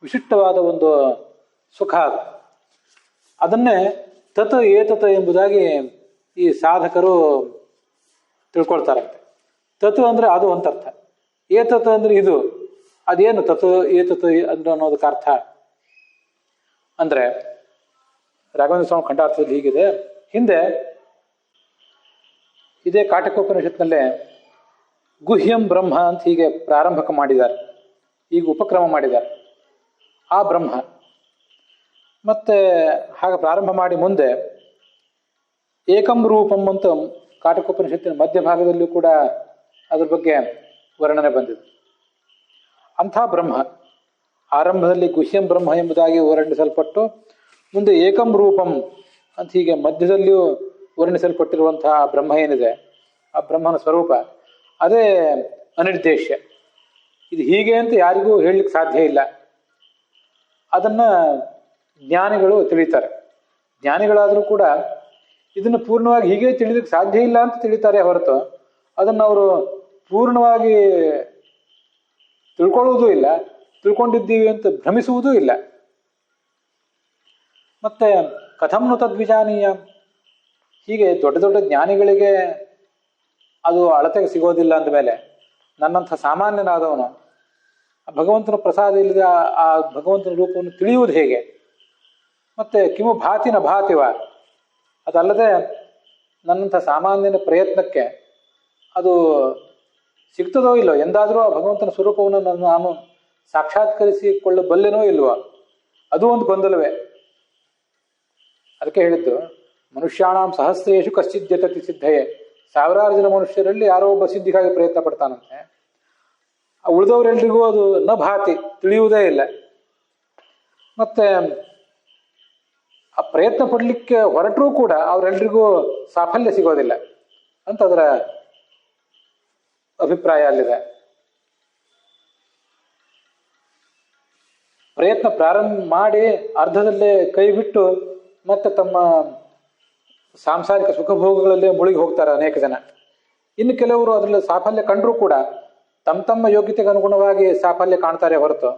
ವಿಶಿಷ್ಟವಾದ ಒಂದು ಸುಖ ಅದು. ಅದನ್ನೇ ತತ್ ಏತತ್ ಎಂಬುದಾಗಿ ಈ ಸಾಧಕರು ತಿಳ್ಕೊಳ್ತಾರಂತೆ. ತತ್ ಅಂದ್ರೆ ಅದು ಅಂತ ಅರ್ಥ, ಏತತ್ ಅಂದ್ರೆ ಇದು. ಅದೇನು ತತ್ ಏತತ್ ಅಂದ್ರೆ ಅನ್ನೋದಕ್ಕೆ ಅರ್ಥ ಅಂದ್ರೆ ರಾಘವೇಂದ್ರ ಸ್ವಾಮಿ ಖಂಡಾರ್ಥದಲ್ಲಿ ಹೀಗಿದೆ. ಹಿಂದೆ ಇದೇ ಕಾಠಕೋಪನಿಷತ್ನಲ್ಲೇ ಗುಹ್ಯಂ ಬ್ರಹ್ಮ ಅಂತ ಹೀಗೆ ಪ್ರಾರಂಭಕ ಮಾಡಿದ್ದಾರೆ, ಈಗ ಉಪಕ್ರಮ ಮಾಡಿದ್ದಾರೆ. ಆ ಬ್ರಹ್ಮ ಮತ್ತೆ ಹಾಗೆ ಪ್ರಾರಂಭ ಮಾಡಿ ಮುಂದೆ ಏಕಂ ರೂಪಂ ಅಂತ ಕಾಠಕೋಪನಿಷತ್ತಿನ ಮಧ್ಯಭಾಗದಲ್ಲೂ ಕೂಡ ಅದ್ರ ಬಗ್ಗೆ ವರ್ಣನೆ ಬಂದಿದೆ. ಅಂಥ ಬ್ರಹ್ಮ ಆರಂಭದಲ್ಲಿ ಗುಹ್ಯಂ ಬ್ರಹ್ಮ ಎಂಬುದಾಗಿ ವರ್ಣಿಸಲ್ಪಟ್ಟು ಮುಂದೆ ಏಕಂ ರೂಪಂ ಅಂತ ಹೀಗೆ ಮಧ್ಯದಲ್ಲಿಯೂ ವರ್ಣಿಸಲ್ಪಟ್ಟಿರುವಂತಹ ಬ್ರಹ್ಮ ಏನಿದೆ, ಆ ಬ್ರಹ್ಮನ ಸ್ವರೂಪ ಅದೇ ಅನಿರ್ದೇಶ್ಯ. ಇದು ಹೀಗೆ ಅಂತ ಯಾರಿಗೂ ಹೇಳಲಿಕ್ಕೆ ಸಾಧ್ಯ ಇಲ್ಲ. ಅದನ್ನು ಜ್ಞಾನಿಗಳು ತಿಳಿತಾರೆ. ಜ್ಞಾನಿಗಳಾದರೂ ಕೂಡ ಇದನ್ನು ಪೂರ್ಣವಾಗಿ ಹೀಗೆ ತಿಳಿಲಿಕ್ಕೆ ಸಾಧ್ಯ ಇಲ್ಲ ಅಂತ ತಿಳಿತಾರೆ ಹೊರತು ಅದನ್ನು ಅವರು ಪೂರ್ಣವಾಗಿ ತಿಳ್ಕೊಳ್ಳುವುದೂ ಇಲ್ಲ, ತಿಳ್ಕೊಂಡಿದ್ದೀವಿ ಅಂತ ಭ್ರಮಿಸುವುದೂ ಇಲ್ಲ. ಮತ್ತೆ ಕಥಂನು ತದ್ವಿಜಾನೀಯ, ಹೀಗೆ ದೊಡ್ಡ ದೊಡ್ಡ ಜ್ಞಾನಿಗಳಿಗೆ ಅದು ಅಳತೆಗೆ ಸಿಗೋದಿಲ್ಲ ಅಂದಮೇಲೆ ನನ್ನಂಥ ಸಾಮಾನ್ಯನಾದವನು ಭಗವಂತನ ಪ್ರಸಾದ ಇಲ್ಲದೆ ಆ ಭಗವಂತನ ರೂಪವನ್ನು ತಿಳಿಯುವುದು ಹೇಗೆ? ಮತ್ತೆ ಕಿಮು ಭಾತಿನ ಭಾತಿವ, ಅದಲ್ಲದೆ ನನ್ನಂಥ ಸಾಮಾನ್ಯನ ಪ್ರಯತ್ನಕ್ಕೆ ಅದು ಸಿಗ್ತದೋ ಇಲ್ಲೋ, ಎಂದಾದರೂ ಆ ಭಗವಂತನ ಸ್ವರೂಪವನ್ನು ನಾನು ಸಾಕ್ಷಾತ್ಕರಿಸಿಕೊಳ್ಳಬಲ್ಲೆನೋ ಇಲ್ವೋ, ಅದು ಒಂದು ಗೊಂದಲವೇ. ಅದಕ್ಕೆ ಹೇಳಿದ್ದು ಮನುಷ್ಯಾಣಾಂ ಸಹಸ್ರೇಶು ಕಶ್ಚಿದ್ಯತತಿ ಸಿದ್ಧಯೇ, ಸಾವಿರಾರು ಜನ ಮನುಷ್ಯರಲ್ಲಿ ಯಾರೋ ಒಬ್ಬ ಸಿದ್ಧಿಗಾಗಿ ಪ್ರಯತ್ನ ಪಡ್ತಾನಂತೆ. ಉಳಿದವರೆಲ್ರಿಗೂ ಅದು ನ ಭಾತಿ, ತಿಳಿಯುವುದೇ ಇಲ್ಲ. ಮತ್ತೆ ಆ ಪ್ರಯತ್ನ ಪಡಲಿಕ್ಕೆ ಹೊರಟರೂ ಕೂಡ ಅವರೆಲ್ರಿಗೂ ಸಾಫಲ್ಯ ಸಿಗೋದಿಲ್ಲ ಅಂತ ಅದರ ಅಭಿಪ್ರಾಯ ಅಲ್ಲಿದೆ. ಪ್ರಯತ್ನ ಪ್ರಾರಂಭ ಮಾಡಿ ಅರ್ಧದಲ್ಲೇ ಕೈ ಬಿಟ್ಟು ಮತ್ತೆ ತಮ್ಮ ಸಾಂಸಾರಿಕ ಸುಖಭೋಗಗಳಲ್ಲೇ ಮುಳುಗಿ ಹೋಗ್ತಾರೆ ಅನೇಕ ಜನ. ಇನ್ನು ಕೆಲವರು ಅದರಲ್ಲಿ ಸಾಫಲ್ಯ ಕಂಡರೂ ಕೂಡ ತಮ್ಮ ತಮ್ಮ ಯೋಗ್ಯತೆಗೆ ಅನುಗುಣವಾಗಿ ಸಾಫಲ್ಯ ಕಾಣ್ತಾರೆ ಹೊರತು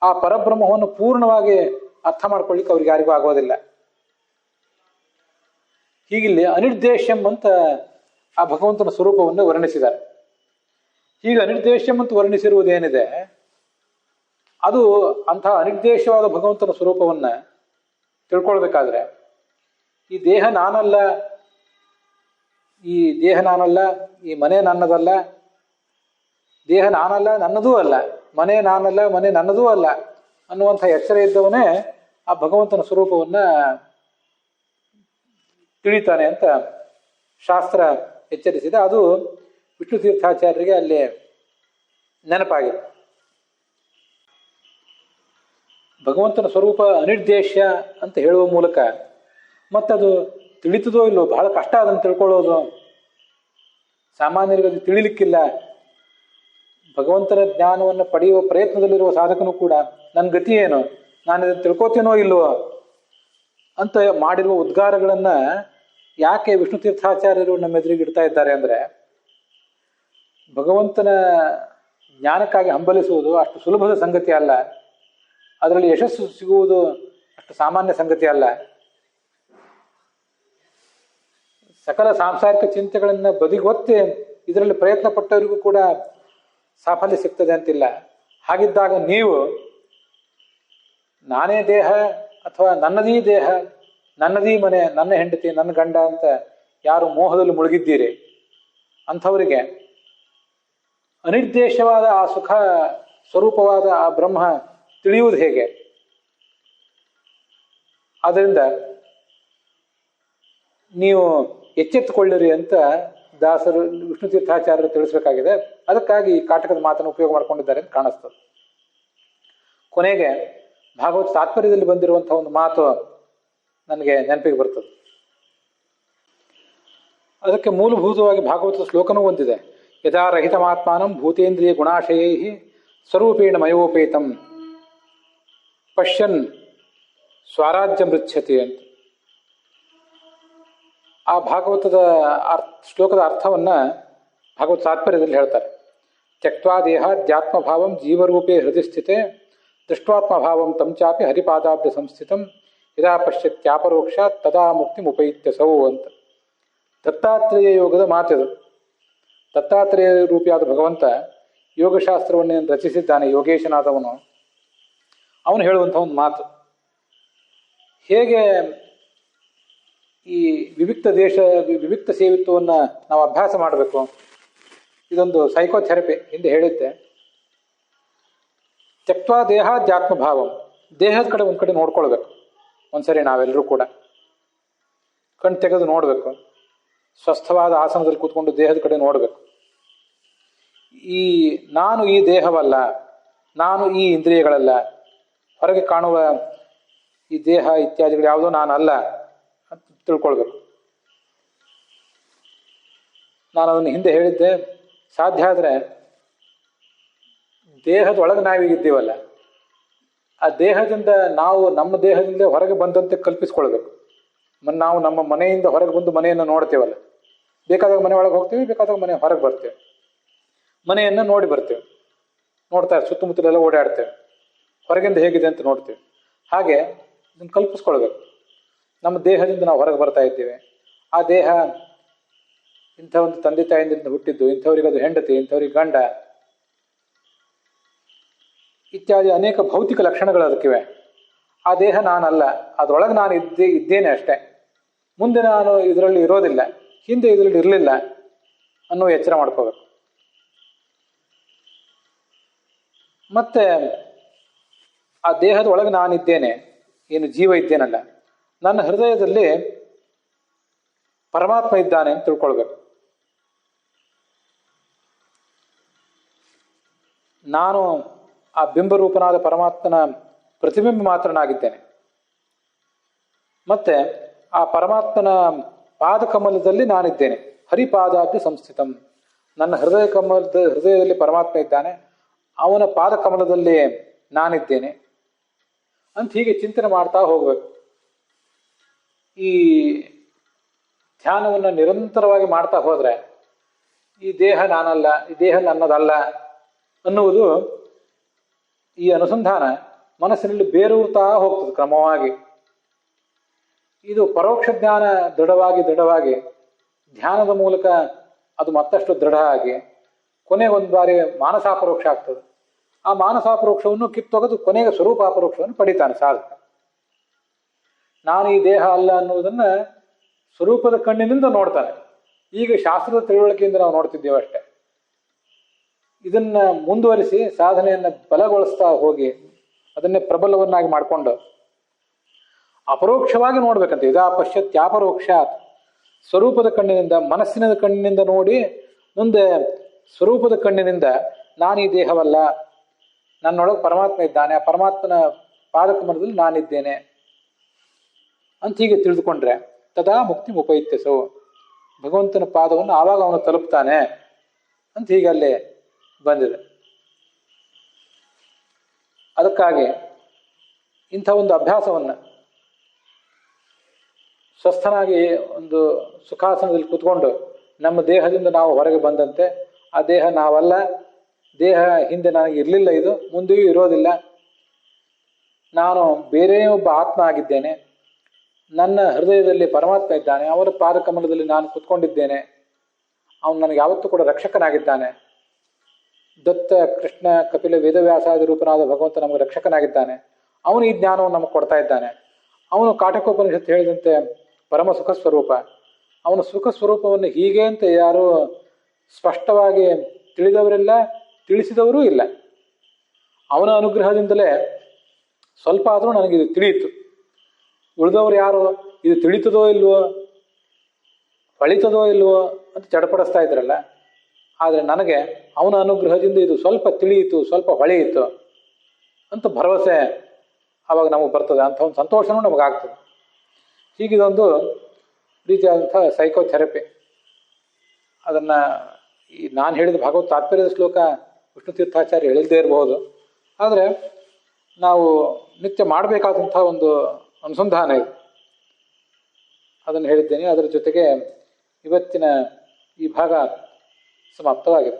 ಆ ಪರಬ್ರಹ್ಮವನ್ನು ಪೂರ್ಣವಾಗಿ ಅರ್ಥ ಮಾಡ್ಕೊಳ್ಳಿಕ್ಕೆ ಅವ್ರಿಗೆ ಯಾರಿಗೂ ಆಗೋದಿಲ್ಲ. ಹೀಗಿಲ್ಲಿ ಅನಿರ್ದೇಶ್ಯಂ ಅಂತ ಆ ಭಗವಂತನ ಸ್ವರೂಪವನ್ನು ವರ್ಣಿಸಿದ್ದಾರೆ. ಹೀಗೆ ಅನಿರ್ದೇಶ್ಯಂ ಅಂತ ವರ್ಣಿಸಿರುವುದೇನಿದೆ ಅದು ಅಂತಹ ಅನಿರ್ದೇಶವಾದ ಭಗವಂತನ ಸ್ವರೂಪವನ್ನು ತಿಳ್ಕೊಳ್ಬೇಕಾದ್ರೆ ಈ ದೇಹ ನಾನಲ್ಲ, ಈ ಮನೆ ನನ್ನದಲ್ಲ, ದೇಹ ನಾನಲ್ಲ ನನ್ನದೂ ಅಲ್ಲ, ಮನೆ ನಾನಲ್ಲ ಮನೆ ನನ್ನದೂ ಅಲ್ಲ ಅನ್ನುವಂಥ ಎಚ್ಚರ ಇದ್ದವನೇ ಆ ಭಗವಂತನ ಸ್ವರೂಪವನ್ನು ತಿಳಿತಾನೆ ಅಂತ ಶಾಸ್ತ್ರ ಎಚ್ಚರಿಸಿದೆ. ಅದು ವಿಷ್ಣು ತೀರ್ಥಾಚಾರ್ಯರಿಗೆ ಅಲ್ಲಿ ನೆನಪಾಗಿದೆ. ಭಗವಂತನ ಸ್ವರೂಪ ಅನಿರ್ದೇಶ್ಯ ಅಂತ ಹೇಳುವ ಮೂಲಕ ಮತ್ತದು ತಿಳಿತದೋ ಇಲ್ಲೋ, ಬಹಳ ಕಷ್ಟ ಅದನ್ನು ತಿಳ್ಕೊಳ್ಳೋದು. ಸಾಮಾನ್ಯರಿಗೆ ಅದು ತಿಳಿಲಿಕ್ಕಿಲ್ಲ. ಭಗವಂತನ ಜ್ಞಾನವನ್ನು ಪಡೆಯುವ ಪ್ರಯತ್ನದಲ್ಲಿರುವ ಸಾಧಕನು ಕೂಡ ನನ್ನ ಗತಿ ಏನು, ನಾನು ಇದನ್ನು ತಿಳ್ಕೋತೀನೋ ಇಲ್ವೋ ಅಂತ ಮಾಡಿರುವ ಉದ್ಗಾರಗಳನ್ನ ಯಾಕೆ ವಿಷ್ಣು ತೀರ್ಥಾಚಾರ್ಯರು ನಮ್ಮ ಎದುರಿಗೆ ಇಡ್ತಾ ಇದ್ದಾರೆ ಅಂದರೆ, ಭಗವಂತನ ಜ್ಞಾನಕ್ಕಾಗಿ ಹಂಬಲಿಸುವುದು ಅಷ್ಟು ಸುಲಭದ ಸಂಗತಿ ಅಲ್ಲ, ಅದರಲ್ಲಿ ಯಶಸ್ಸು ಸಿಗುವುದು ಅಷ್ಟು ಸಾಮಾನ್ಯ ಸಂಗತಿ ಅಲ್ಲ. ಸಕಲ ಸಾಂಸಾರಿಕ ಚಿಂತೆಗಳನ್ನು ಬದಿಗೊತ್ತಿ ಇದರಲ್ಲಿ ಪ್ರಯತ್ನ ಪಟ್ಟವರಿಗೂ ಕೂಡ ಸಾಫಲ್ಯ ಸಿಗ್ತದೆ ಅಂತಿಲ್ಲ. ಹಾಗಿದ್ದಾಗ ನೀವು ನಾನೇ ದೇಹ ಅಥವಾ ನನ್ನದೀ ದೇಹ, ನನ್ನದೀ ಮನೆ, ನನ್ನ ಹೆಂಡತಿ, ನನ್ನ ಗಂಡ ಅಂತ ಯಾರು ಮೋಹದಲ್ಲಿ ಮುಳುಗಿದ್ದೀರಿ ಅಂಥವರಿಗೆ ಅನಿರ್ದೇಶವಾದ ಆ ಸುಖ ಸ್ವರೂಪವಾದ ಆ ಬ್ರಹ್ಮ ತಿಳಿಯುವುದು ಹೇಗೆ? ಆದ್ದರಿಂದ ನೀವು ಎಚ್ಚೆತ್ತುಕೊಳ್ಳಿರಿ ಅಂತ ದಾಸರು ವಿಷ್ಣು ತೀರ್ಥಾಚಾರ್ಯರು ತಿಳಿಸಬೇಕಾಗಿದೆ. ಅದಕ್ಕಾಗಿ ಈ ಕಾಟಕದ ಮಾತನ್ನು ಉಪಯೋಗ ಮಾಡಿಕೊಂಡಿದ್ದಾರೆ ಅಂತ ಕಾಣಿಸ್ತದೆ. ಕೊನೆಗೆ ಭಾಗವತ ತಾತ್ಪರ್ಯದಲ್ಲಿ ಬಂದಿರುವಂತಹ ಒಂದು ಮಾತು ನನಗೆ ನೆನಪಿಗೆ ಬರ್ತದೆ. ಅದಕ್ಕೆ ಮೂಲಭೂತವಾಗಿ ಭಾಗವತದ ಶ್ಲೋಕನೂ ಒಂದಿದೆ. ಯದಾ ರಹಿತಮಾತ್ಮಾನಂ ಭೂತೇಂದ್ರಿಯ ಗುಣಾಶಯೈ ಸ್ವರೂಪೇಣ ಮಯೋಪೇತಂ ಪಶ್ಯನ್ ಸ್ವರಾಜ್ಯ ಮೃಚ್ಛತಿ ಅಂತ. ಆ ಭಾಗವತದ ಶ್ಲೋಕದ ಅರ್ಥವನ್ನ ಭಾಗವತ ತಾತ್ಪರ್ಯದಲ್ಲಿ ಹೇಳ್ತಾರೆ. ತ್ಯಕ್ವಾ ದೇಹಾಧ್ಯಾತ್ಮಭಾವಂ ಜೀವರೂಪೇ ಹೃದಯ ಸ್ಥಿತೆ ದೃಷ್ಟ್ವಾತ್ಮಭಾವಂ ತಂ ಚಾಪಿ ಹರಿಪಾದಾಬ್ಧ ಸಂಸ್ಥಿತಂ ಯದಾ ಪಶ್ಯತ್ಯಾಪರೋಕ್ಷ ತದಾ ಮುಕ್ತಿ ಮುಪೈತ್ಯಸೌ ಅಂತ. ದತ್ತಾತ್ರೇಯ ಯೋಗದ ಮಾತಿದು. ದತ್ತಾತ್ರೇಯ ರೂಪಿಯಾದ ಭಗವಂತ ಯೋಗಶಾಸ್ತ್ರವನ್ನೇನು ರಚಿಸಿದ್ದಾನೆ, ಯೋಗೇಶನಾದವನು, ಅವನು ಹೇಳುವಂಥ ಒಂದು ಮಾತು. ಹೇಗೆ ಈ ವಿವಿಕ್ತ ಸೇವಿತ್ವವನ್ನು ನಾವು ಅಭ್ಯಾಸ ಮಾಡಬೇಕು, ಇದೊಂದು ಸೈಕೋಥೆರಪಿ ಹಿಂದೆ ಹೇಳಿದ್ದೆ. ತ್ಯಕ್ವಾ ದೇಹಾಧ್ಯಾತ್ಮಭಾವಂ, ದೇಹದ ಕಡೆ ಒಂದು ಕಡೆ ನೋಡ್ಕೊಳ್ಬೇಕು. ಒಂದ್ಸರಿ ನಾವೆಲ್ಲರೂ ಕೂಡ ಕಣ್ ತೆಗೆದು ನೋಡಬೇಕು. ಸ್ವಸ್ಥವಾದ ಆಸನದಲ್ಲಿ ಕೂತ್ಕೊಂಡು ದೇಹದ ಕಡೆ ನೋಡಬೇಕು. ನಾನು ಈ ದೇಹವಲ್ಲ, ನಾನು ಈ ಇಂದ್ರಿಯಗಳಲ್ಲ, ಹೊರಗೆ ಕಾಣುವ ಈ ದೇಹ ಇತ್ಯಾದಿಗಳು ಯಾವುದೋ ನಾನಲ್ಲ ಅಂತ ತಿಳ್ಕೊಳ್ಬೇಕು. ನಾನು ಅದನ್ನು ಹಿಂದೆ ಹೇಳಿದ್ದೆ. ಸಾಧ್ಯ ಆದರೆ ದೇಹದೊಳಗೆ ನಾವೀಗಿದ್ದೀವಲ್ಲ, ಆ ದೇಹದಿಂದ ನಾವು ನಮ್ಮ ದೇಹದಿಂದ ಹೊರಗೆ ಬಂದಂತೆ ಕಲ್ಪಿಸ್ಕೊಳ್ಬೇಕು. ನಾವು ನಮ್ಮ ಮನೆಯಿಂದ ಹೊರಗೆ ಬಂದು ಮನೆಯನ್ನು ನೋಡ್ತೇವಲ್ಲ, ಬೇಕಾದಾಗ ಮನೆ ಒಳಗೆ ಹೋಗ್ತೀವಿ, ಬೇಕಾದಾಗ ಮನೆ ಹೊರಗೆ ಬರ್ತೇವೆ, ಮನೆಯನ್ನು ನೋಡಿ ಬರ್ತೇವೆ, ನೋಡ್ತಾ ಸುತ್ತಮುತ್ತಲೆಲ್ಲ ಓಡಾಡ್ತೇವೆ, ಹೊರಗಿಂದ ಹೇಗಿದೆ ಅಂತ ನೋಡ್ತೇವೆ. ಹಾಗೆ ಇದನ್ನು ಕಲ್ಪಿಸ್ಕೊಳ್ಬೇಕು. ನಮ್ಮ ದೇಹದಿಂದ ನಾವು ಹೊರಗೆ ಬರ್ತಾ ಇದ್ದೇವೆ, ಆ ದೇಹ ಇಂಥ ಒಂದು ತಂದೆ ತಾಯಿಯಿಂದ ಹುಟ್ಟಿದ್ದು, ಇಂಥವ್ರಿಗೆ ಅದು ಹೆಂಡತಿ, ಇಂಥವ್ರಿಗೆ ಗಂಡ ಇತ್ಯಾದಿ ಅನೇಕ ಭೌತಿಕ ಲಕ್ಷಣಗಳು ಅದಕ್ಕಿವೆ. ಆ ದೇಹ ನಾನಲ್ಲ, ಅದರೊಳಗೆ ನಾನು ಇದ್ದೇನೆ ಅಷ್ಟೇ. ಮುಂದೆ ನಾನು ಇದರಲ್ಲಿ ಇರೋದಿಲ್ಲ, ಹಿಂದೆ ಇದರಲ್ಲಿ ಇರಲಿಲ್ಲ ಅನ್ನೋ ಎಚ್ಚರ ಮಾಡ್ಕೋಬೇಕು. ಮತ್ತೆ ಆ ದೇಹದ ಒಳಗೆ ನಾನಿದ್ದೇನೆ, ಏನು ಜೀವ ಇದ್ದೇನಲ್ಲ, ನನ್ನ ಹೃದಯದಲ್ಲಿ ಪರಮಾತ್ಮ ಇದ್ದಾನೆ ಅಂತ ತಿಳ್ಕೊಳ್ಬೇಕು. ನಾನು ಆ ಬಿಂಬರೂಪನಾದ ಪರಮಾತ್ಮನ ಪ್ರತಿಬಿಂಬ ಮಾತ್ರನಾಗಿದ್ದೇನೆ. ಮತ್ತೆ ಆ ಪರಮಾತ್ಮನ ಪಾದಕಮಲದಲ್ಲಿ ನಾನಿದ್ದೇನೆ. ಹರಿಪಾದಾಬ್ಜ ಸಂಸ್ಥಿತಂ. ನನ್ನ ಹೃದಯದಲ್ಲಿ ಪರಮಾತ್ಮ ಇದ್ದಾನೆ, ಅವನ ಪಾದಕಮಲದಲ್ಲಿ ನಾನಿದ್ದೇನೆ ಅಂತ ಹೀಗೆ ಚಿಂತನೆ ಮಾಡ್ತಾ ಹೋಗ್ಬೇಕು. ಈ ಧ್ಯಾನವನ್ನು ನಿರಂತರವಾಗಿ ಮಾಡ್ತಾ ಹೋದ್ರೆ ಈ ದೇಹ ನಾನಲ್ಲ, ಈ ದೇಹ ನನ್ನದಲ್ಲ ಅನ್ನುವುದು ಈ ಅನುಸಂಧಾನ ಮನಸ್ಸಿನಲ್ಲಿ ಬೇರೂರ್ತಾ ಹೋಗ್ತದೆ ಕ್ರಮವಾಗಿ. ಇದು ಪರೋಕ್ಷ ಜ್ಞಾನ ದೃಢವಾಗಿ ಧ್ಯಾನದ ಮೂಲಕ ಅದು ಮತ್ತಷ್ಟು ದೃಢ ಆಗಿ ಕೊನೆಗೊಂದು ಬಾರಿ ಮಾನಸಾಪರೋಕ್ಷ ಆಗ್ತದೆ. ಆ ಮಾನಸಾಪರೋಕ್ಷವನ್ನು ಕಿತ್ತೊಗೆದು ಕೊನೆಗೆ ಸ್ವರೂಪಾಪರೋಕ್ಷವನ್ನು ಪಡಿತಾನೆ ಸಾಧಕ. ನಾನು ಈ ದೇಹ ಅಲ್ಲ ಅನ್ನುವುದನ್ನ ಸ್ವರೂಪದ ಕಣ್ಣಿನಿಂದ ನೋಡ್ತಾನೆ. ಈಗ ಶಾಸ್ತ್ರದ ತಿಳುವಳಿಕೆಯಿಂದ ನಾವು ನೋಡ್ತಿದ್ದೇವೆ ಅಷ್ಟೇ. ಇದನ್ನ ಮುಂದುವರಿಸಿ ಸಾಧನೆಯನ್ನು ಬಲಗೊಳಿಸ್ತಾ ಹೋಗಿ ಅದನ್ನೇ ಪ್ರಬಲವನ್ನಾಗಿ ಮಾಡಿಕೊಂಡು ಅಪರೋಕ್ಷವಾಗಿ ನೋಡ್ಬೇಕಂತೆ. ಇದಾ ಪಶ್ಯತ್ಯಾಪರೋಕ್ಷಾತ್. ಸ್ವರೂಪದ ಕಣ್ಣಿನಿಂದ, ಮನಸ್ಸಿನ ಕಣ್ಣಿನಿಂದ ನೋಡಿ ಮುಂದೆ ಸ್ವರೂಪದ ಕಣ್ಣಿನಿಂದ ನಾನು ಈ ದೇಹವಲ್ಲ, ನನ್ನೊಳಗೆ ಪರಮಾತ್ಮ ಇದ್ದಾನೆ, ಆ ಪರಮಾತ್ಮನ ಪಾದಕಮಲದಲ್ಲಿ ನಾನಿದ್ದೇನೆ ಅಂತ ಹೀಗೆ ತಿಳಿದುಕೊಂಡ್ರೆ ತದಾ ಮುಕ್ತಿ ಉಪಯುಕ್ತಸೋ. ಭಗವಂತನ ಪಾದವನ್ನು ಆವಾಗ ಅವನು ತಲುಪ್ತಾನೆ ಅಂತ ಹೀಗೆ ಅಲ್ಲಿ ಬಂದಿದೆ. ಅದಕ್ಕಾಗಿ ಇಂಥ ಒಂದು ಅಭ್ಯಾಸವನ್ನು ಸ್ವಸ್ಥನಾಗಿ ಒಂದು ಸುಖಾಸನದಲ್ಲಿ ಕೂತ್ಕೊಂಡು ನಮ್ಮ ದೇಹದಿಂದ ನಾವು ಹೊರಗೆ ಬಂದಂತೆ, ಆ ದೇಹ ನಾವಲ್ಲ, ದೇಹ ಹಿಂದೆ ನನಗೆ ಇರಲಿಲ್ಲ, ಇದು ಮುಂದೆಯೂ ಇರೋದಿಲ್ಲ, ನಾನು ಬೇರೆ ಒಬ್ಬ ಆತ್ಮ ಆಗಿದ್ದೇನೆ, ನನ್ನ ಹೃದಯದಲ್ಲಿ ಪರಮಾತ್ಮ ಇದ್ದಾನೆ, ಅವರ ಪಾದಕಮಲದಲ್ಲಿ ನಾನು ಕೂತ್ಕೊಂಡಿದ್ದೇನೆ, ಅವನು ನನಗೆ ಯಾವತ್ತೂ ಕೂಡ ರಕ್ಷಕನಾಗಿದ್ದಾನೆ. ದತ್ತ, ಕೃಷ್ಣ, ಕಪಿಲ, ವೇದವ್ಯಾಸಾದಿ ರೂಪನಾದ ಭಗವಂತ ನಮಗೆ ರಕ್ಷಕನಾಗಿದ್ದಾನೆ. ಅವನು ಈ ಜ್ಞಾನವನ್ನು ನಮಗೆ ಕೊಡ್ತಾ ಇದ್ದಾನೆ. ಅವನು ಕಾಟಕೋಪನಿಷತ್ತು ಹೇಳಿದಂತೆ ಪರಮ ಸುಖ ಸ್ವರೂಪ. ಅವನ ಸುಖ ಸ್ವರೂಪವನ್ನು ಹೀಗೆ ಅಂತ ಯಾರು ಸ್ಪಷ್ಟವಾಗಿ ತಿಳಿದವರಿಲ್ಲ, ತಿಳಿಸಿದವರೂ ಇಲ್ಲ. ಅವನ ಅನುಗ್ರಹದಿಂದಲೇ ಸ್ವಲ್ಪ ಆದರೂ ನನಗಿದು ತಿಳಿಯಿತು. ಉಳಿದವರು ಯಾರು ಇದು ತಿಳಿತದೋ ಇಲ್ವೋ, ಹೊಳಿತದೋ ಇಲ್ವೋ ಅಂತ ಚಡಪಡಿಸ್ತಾ ಇದ್ರಲ್ಲ. ಆದರೆ ನನಗೆ ಅವನ ಅನುಗ್ರಹದಿಂದ ಇದು ಸ್ವಲ್ಪ ತಿಳಿಯಿತು, ಸ್ವಲ್ಪ ಹೊಳೆಯಿತು ಅಂತ ಭರವಸೆ ಆವಾಗ ನಮಗೆ ಬರ್ತದೆ. ಅಂಥ ಒಂದು ಸಂತೋಷನೂ ನಮಗಾಗ್ತದೆ. ಹೀಗಿದೊಂದು ರೀತಿಯಾದಂಥ ಸೈಕೋಥೆರಪಿ. ಅದನ್ನು ಈ ನಾನು ಹೇಳಿದ ಭಾಗವತ ತಾತ್ಪರ್ಯದ ಶ್ಲೋಕ ವಿಷ್ಣು ತೀರ್ಥಾಚಾರ್ಯ ಹೇಳಿಲ್ಲದೆ ಇರಬಹುದು, ಆದರೆ ನಾವು ನಿತ್ಯ ಮಾಡಬೇಕಾದಂಥ ಒಂದು ಅನುಸಂಧಾನ ಇದು. ಅದನ್ನು ಹೇಳಿದ್ದೇನೆ. ಅದರ ಜೊತೆಗೆ ಇವತ್ತಿನ ಈ ಭಾಗ ಸಮಾಪ್ತವಾಗಿದೆ.